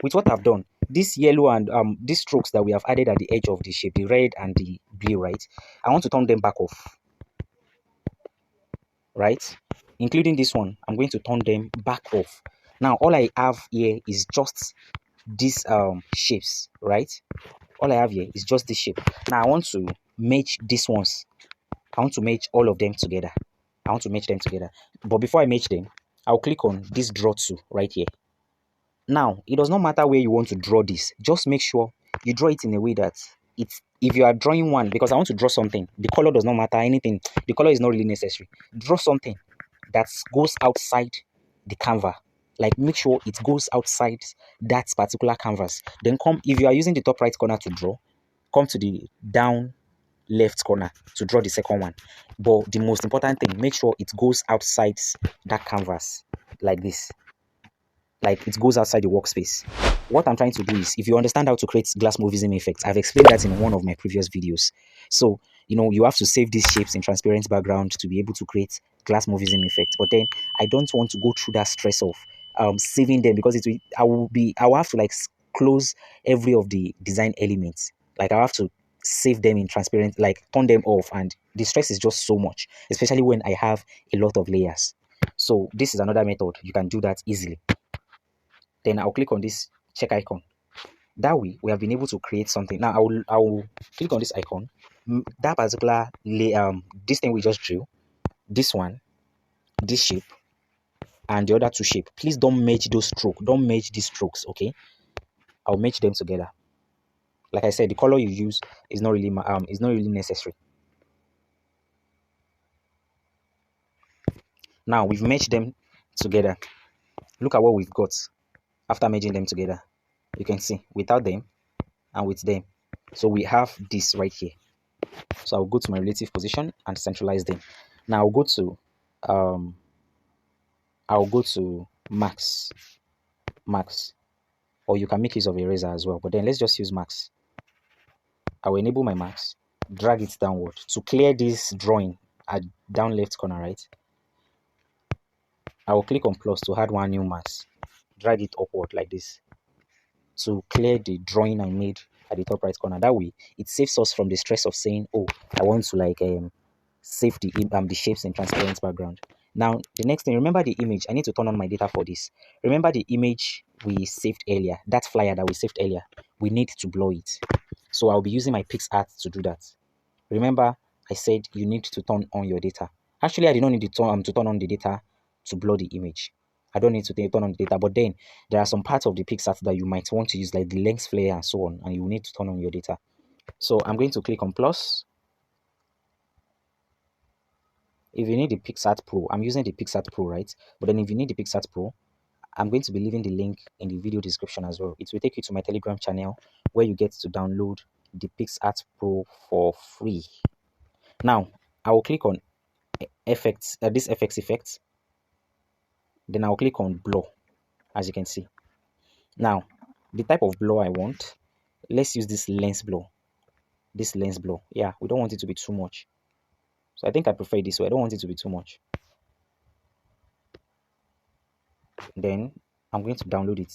with what I've done, this yellow and these strokes that we have added at the edge of the shape, the red and the blue, right? I want to turn them back off, right? Including this one, I'm going to turn them back off. Now, all I have here is just these shapes, right? All I have here is just this shape. Now, I want to match these ones. I want to match all of them together. I want to match them together. But before I match them, I'll click on this draw to right here. Now, it does not matter where you want to draw this. Just make sure you draw it in a way that it's, if you are drawing one, because I want to draw something, the color does not matter, anything, the color is not really necessary. Draw something that goes outside the canvas. Like, make sure it goes outside that particular canvas. Then come, if you are using the top right corner to draw, come to the down left corner to draw the second one. But the most important thing, make sure it goes outside that canvas, like this. Like, it goes outside the workspace. What I'm trying to do is, if you understand how to create glass movism effects, I've explained that in one of my previous videos. So, you know, you have to save these shapes in transparent background to be able to create glass movism effects. But then I don't want to go through that stress of saving them, because I will have to like close every of the design elements. Like, I have to save them in transparent, like turn them off, and the stress is just so much, especially when I have a lot of layers. So this is another method. You can do that easily. Then I'll click on this check icon. That way, we have been able to create something. Now, I will click on this icon. That particular this thing we just drew, this one, this shape, and the other two shape. Please don't merge those strokes. Don't merge these strokes, okay? I'll merge them together. Like I said, the color you use is not really necessary. Now we've merged them together. Look at what we've got after merging them together. You can see without them and with them. So we have this right here. So I'll go to my relative position and centralize them. Now I'll go to max, or you can make use of eraser as well. But then let's just use max. I will enable my max, drag it downward to clear this drawing at down left corner, right? I will click on plus to add one new max, drag it upward like this to clear the drawing I made at the top right corner. That way, it saves us from the stress of saying, oh, I want to like save the shapes in transparent background. Now, the next thing, remember the image. I need to turn on my data for this. Remember the image we saved earlier, that flyer that we saved earlier. We need to blur it. So I'll be using my PicArt to do that. Remember, I said you need to turn on your data. Actually, I did not need to turn on the data to blur the image. I don't need to turn on the data, but then there are some parts of the PicArt that you might want to use, like the length flare and so on, and you need to turn on your data. So I'm going to click on plus. If you need the PicArt Pro, I'm using the PicArt Pro, right? But then if you need the PicArt Pro, I'm going to be leaving the link in the video description as well. It will take you to my Telegram channel where you get to download the PicArt Pro for free. Now, I will click on effects, this effects. Then I'll click on blur, as you can see. Now, the type of blur I want, let's use this lens blur. This lens blur. Yeah, we don't want it to be too much. So I think I prefer it this way. I don't want it to be too much. Then I'm going to download it,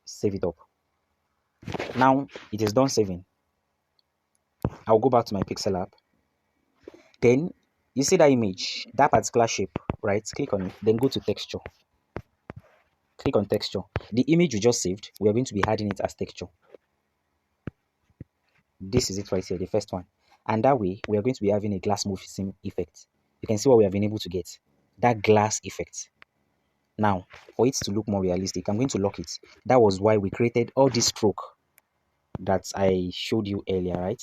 save it up. Now it is done saving. I'll go back to my PixelLab. Then you see that image, that particular shape, right? Click on it, then go to texture. Click on texture. The image you just saved, we are going to be adding it as texture. This is it right here, the first one. And that way, we are going to be having a glass movism effect. You can see what we have been able to get. That glass effect. Now, for it to look more realistic, I'm going to lock it. That was why we created all this stroke that I showed you earlier, right?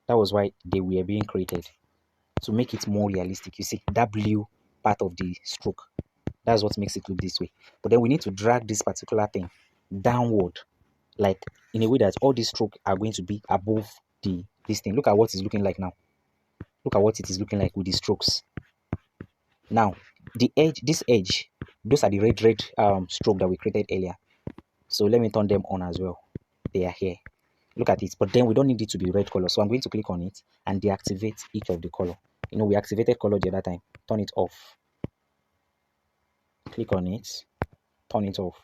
That was why they were being created. To make it more realistic. You see, that blue part of the stroke. That's what makes it look this way. But then we need to drag this particular thing downward, like in a way that all these strokes are going to be above this thing. Look at what it's looking like now. Look at what it is looking like with the strokes. Now, the edge, this edge, those are the red stroke that we created earlier. So let me turn them on as well. They are here. Look at it. But then we don't need it to be red color. So I'm going to click on it and deactivate each of the color. You know, we activated color the other time. Turn it off. Click on it. Turn it off.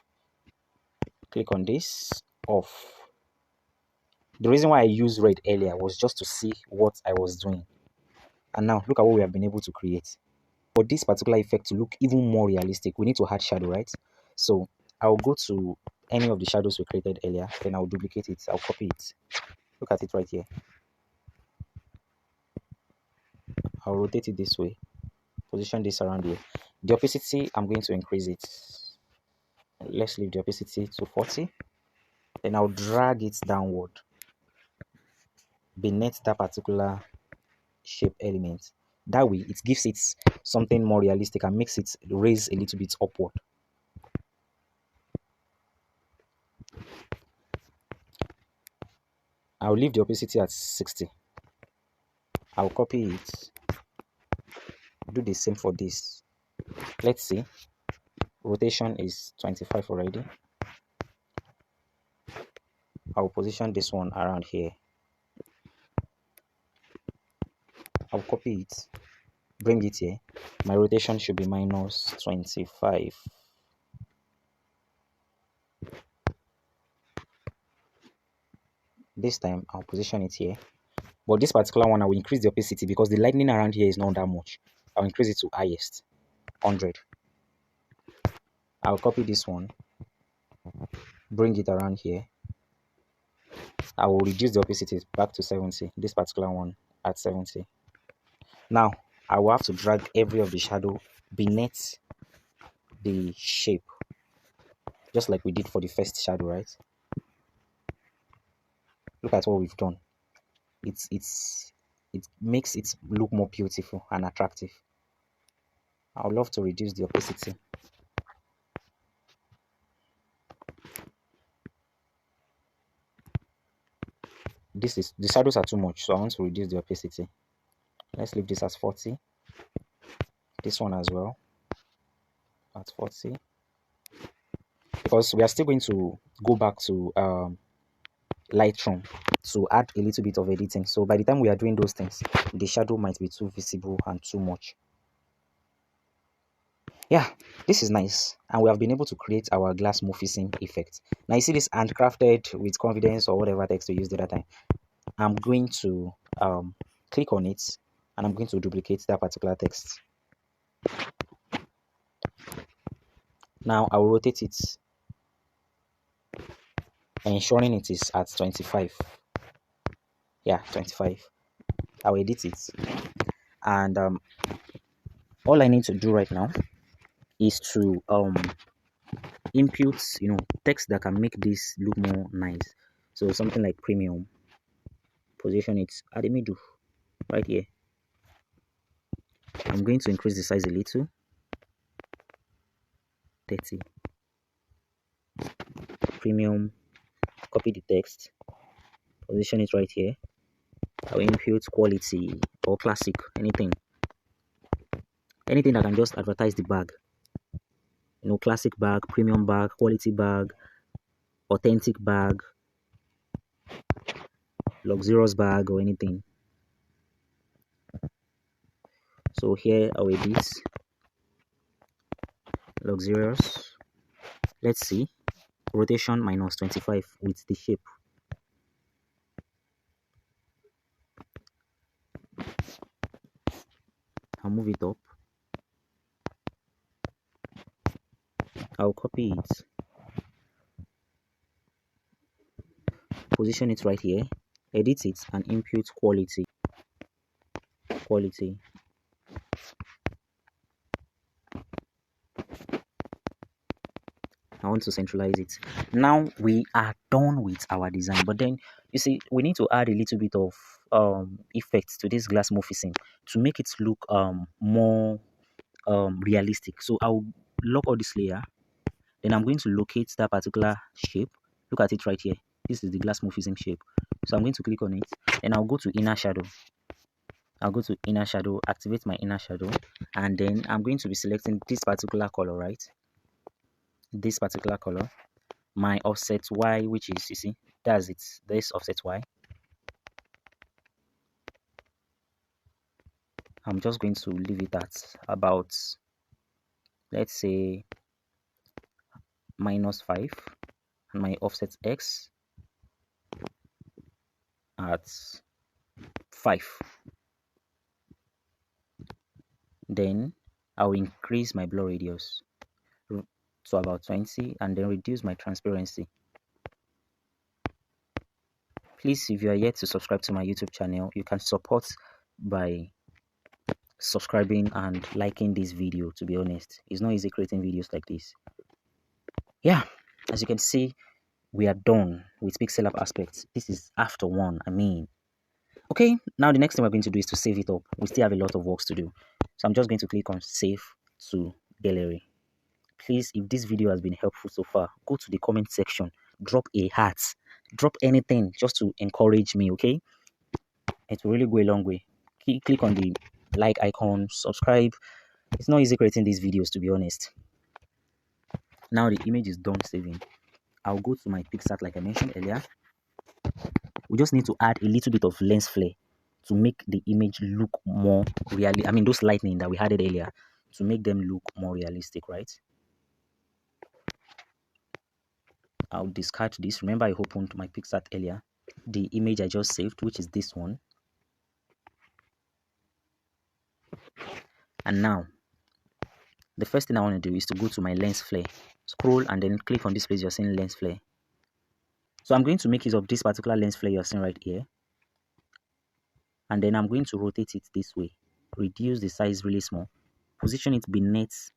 Click on this. Off. The reason why I used red earlier was just to see what I was doing. And now look at what we have been able to create. For this particular effect to look even more realistic, we need to add shadow, right? So I'll go to any of the shadows we created earlier, then I'll duplicate it, I'll copy it. Look at it right here. I'll rotate it this way, position this around here. The opacity, I'm going to increase it. Let's leave the opacity to 40. Then I'll drag it downward. beneath that particular shape element. That way it gives it something more realistic and makes it raise a little bit upward. I'll leave the opacity at 60. I'll copy it, do the same for this. Let's see, rotation is 25 already. I'll position this one around here. I'll copy it, bring it here. My rotation should be minus 25. This time I'll position it here, but this particular one I will increase the opacity because the lightning around here is not that much. I'll increase it to highest, 100. I'll copy this one, bring it around here. I will reduce the opacity back to 70, this particular one at 70. Now I will have to drag every of the shadow beneath the shape, just like we did for the first shadow, right? Look at what we've done. It makes it look more beautiful and attractive. I would love to reduce the opacity. The shadows are too much, so I want to reduce the opacity. Let's leave this as 40. This one as well at 40, because we are still going to go back to Lightroom to add a little bit of editing. So by the time we are doing those things, the shadow might be too visible and too much. Yeah, this is nice, and we have been able to create our glass morphing effect. Now you see this handcrafted with confidence or whatever text we used the other time. I'm going to click on it, and I'm going to duplicate that particular text. Now I will rotate it, ensuring it is at 25. Yeah, 25. I'll edit it, and all I need to do right now is to input, text that can make this look more nice. So something like premium, position it at the middle right here. I'm going to increase the size a little, 30. Premium, copy the text, position it right here. I'll input quality or classic, anything that can just advertise the bag. Classic bag, premium bag, quality bag, authentic bag, luxurious bag, or anything. So here I'll edit luxurious. Let's see, rotation minus 25 with the shape. I'll move it up. I'll copy it, position it right here, edit it, and input quality. I want to centralize it. Now we are done with our design, but then you see we need to add a little bit of effects to this glass morphing to make it look more realistic. So I'll lock all this layer, then I'm going to locate that particular shape. Look at it right here. This is the glass morphing shape. So I'm going to click on it, and I'll go to inner shadow. Activate my inner shadow, and then I'm going to be selecting this particular color, right? This particular color, my offset Y, which is, you see, that's it. This offset Y. I'm just going to leave it at about, let's say, -5, and my offset X at 5. Then I'll increase my blur radius to about 20, and then reduce my transparency. Please, if you are yet to subscribe to my YouTube channel, you can support by subscribing and liking this video. To be honest, it's not easy creating videos like this. Yeah, as you can see, we are done with PixelLab aspects. This is after one. Okay, now the next thing we're going to do is to save it up. We still have a lot of works to do. So I'm just going to click on Save to Gallery. Please, if this video has been helpful so far, go to the comment section, drop a heart, drop anything just to encourage me, okay? It will really go a long way. Click on the like icon, subscribe. It's not easy creating these videos, to be honest. Now the image is done saving. I'll go to my PicSart like I mentioned earlier. We just need to add a little bit of lens flare to make the image look more realistic. I mean, those lightning that we added earlier, to make them look more realistic, right? I'll discard this. Remember, I opened my PicSart earlier. The image I just saved, which is this one. And now, the first thing I want to do is to go to my lens flare. Scroll and then click on this place you're seeing lens flare. So I'm going to make use of this particular lens flare you're seeing right here. And then I'm going to rotate it this way. Reduce the size really small. Position it beneath.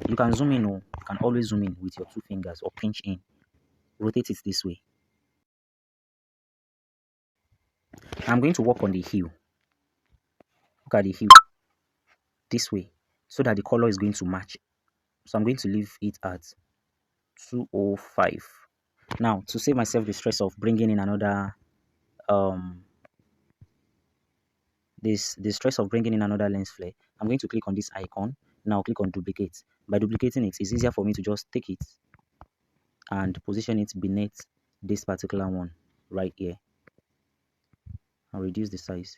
You can zoom in, or you can always zoom in with your 2 fingers or pinch in. Rotate it this way. I'm going to work on the hue. Look at the hue this way, so that the color is going to match. So I'm going to leave it at 205. Now, to save myself the stress of bringing in another the stress of bringing in another lens flare, I'm going to click on this icon. Now click on duplicate. By duplicating it, it's easier for me to just take it and position it beneath this particular one right here. I'll reduce the size.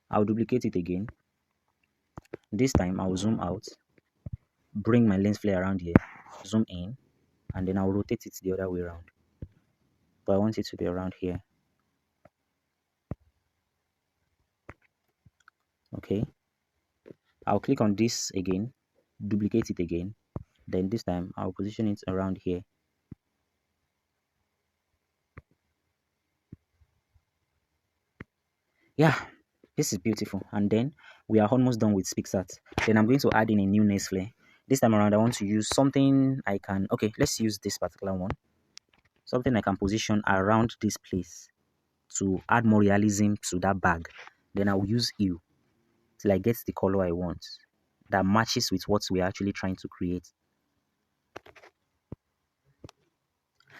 I'll duplicate it again. This time I'll zoom out, bring my lens flare around here, zoom in, and then I'll rotate it the other way around. But I want it to be around here. Okay. I'll click on this again, duplicate it again. Then this time I'll position it around here. Yeah, this is beautiful. And then we are almost done with PixArt. Then I'm going to add in a new lens flare. This time around I want to use something I can, okay, let's use this particular one. Something I can position around this place to add more realism to that bag. Then I'll use hue till I get the color I want that matches with what we're actually trying to create.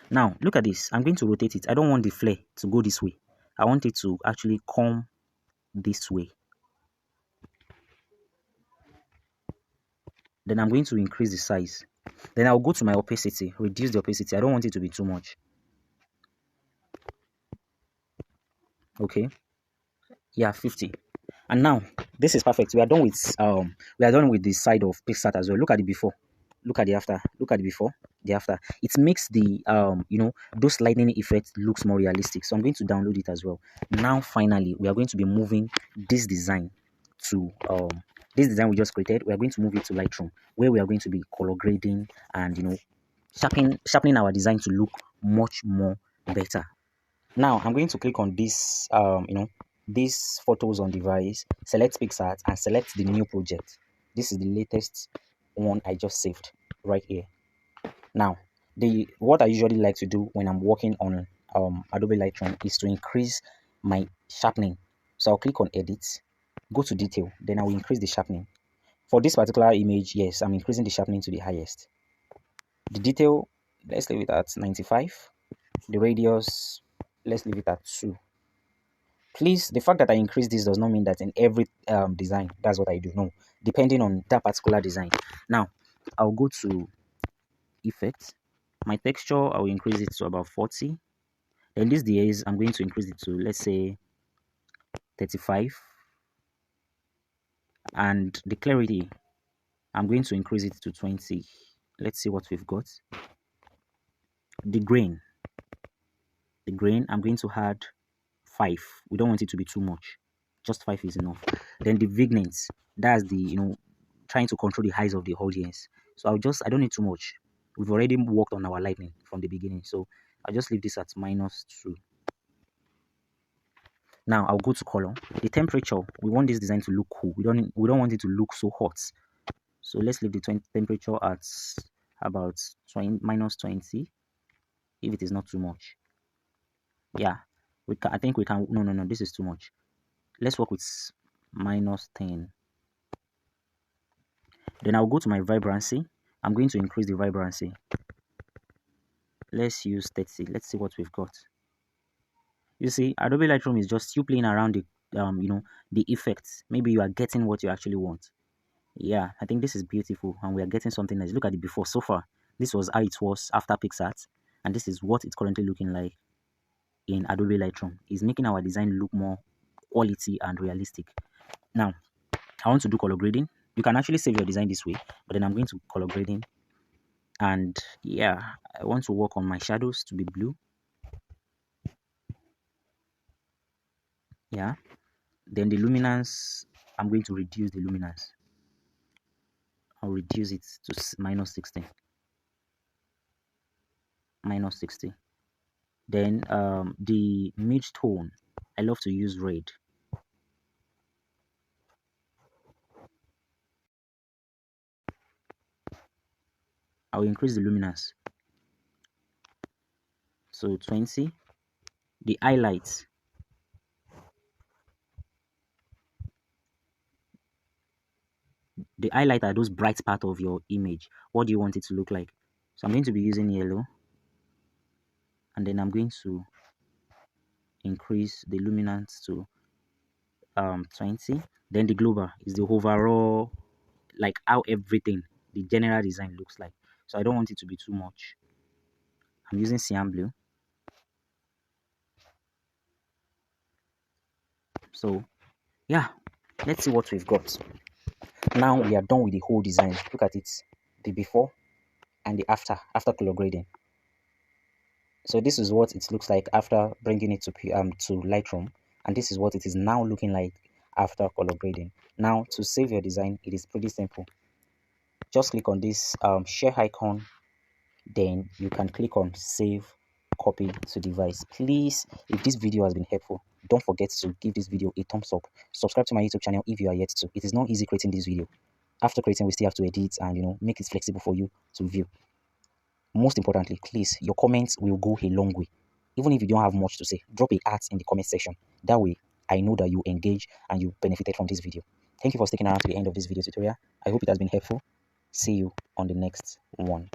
Now look at this. I'm going to rotate it. I don't want the flare to go this way. I want it to actually come this way. Then I'm going to increase the size. Then I'll go to my opacity, reduce the opacity. I don't want it to be too much. Okay. Yeah, 50. And now this is perfect. We are done with the side of PixArt as well. Look at the before. Look at the after. Look at the before, the after. It makes the those lightning effects looks more realistic. So I'm going to download it as well. Now finally we are going to be moving this design to this design we just created. We are going to move it to Lightroom, where we are going to be color grading and sharpening our design to look much more better. Now I'm going to click on this these photos on device, select PixArt and select the new project. This is the latest one I just saved right here. Now what I usually like to do when I'm working on Adobe Lightroom is to increase my sharpening. So I'll click on edit, go to detail, then I will increase the sharpening. For this particular image, yes, I'm increasing the sharpening to the highest. The detail, let's leave it at 95. The radius, let's leave it at 2. Please, the fact that I increase this does not mean that in every design that's what I do. No, depending on that particular design. Now I'll go to effects, my texture, I will increase it to about 40. Then this DAs, I'm going to increase it to, let's say, 35. And the clarity, I'm going to increase it to 20. Let's see what we've got. The grain, I'm going to add 5. We don't want it to be too much. Just 5 is enough. Then the vignette, that's the trying to control the eyes of the audience. So I don't need too much. We've already worked on our lightning from the beginning, so I'll just leave this at -2. Now I'll go to color. The temperature, we want this design to look cool. We don't want it to look so hot. So let's leave the temperature at about -20 if it is not too much. Yeah. I think we can, no, this is too much. Let's work with -10. Then I'll go to my vibrancy. I'm going to increase the vibrancy. Let's use 30. Let's see what we've got. You see, Adobe Lightroom is just you playing around the the effects. Maybe you are getting what you actually want. Yeah, I think this is beautiful, and we are getting something nice. Look at it before. So far, this was how it was after PixArt, and this is what it's currently looking like in Adobe Lightroom. It's making our design look more quality and realistic. Now, I want to do color grading. You can actually save your design this way, but then I'm going to color grading. And yeah, I want to work on my shadows to be blue. Yeah. Then the luminance, I'm going to reduce the luminance. I'll reduce it to -60. -60. Then the mid tone, I love to use red. I'll increase the luminance. So 20. The highlights, the highlight are those bright part of your image. What do you want it to look like? So I'm going to be using yellow, and then I'm going to increase the luminance to 20. Then the global is the overall, like how everything, the general design looks like. So I don't want it to be too much. I'm using cyan blue. So yeah, let's see what we've got. Now we are done with the whole design. Look at it, the before and the after color grading. So this is what it looks like after bringing it to Lightroom, and this is what it is now looking like after color grading. Now to save your design, it is pretty simple. Just click on this share icon, then you can click on save copy to device. Please, if this video has been helpful, don't forget to give this video a thumbs up. Subscribe to my YouTube channel if you are yet to. It is not easy creating this video. After creating, we still have to edit and make it flexible for you to view. Most importantly, please, your comments will go a long way. Even if you don't have much to say, drop a heart in the comment section. That way, I know that you engage and you benefited from this video. Thank you for sticking around to the end of this video tutorial. I hope it has been helpful. See you on the next one.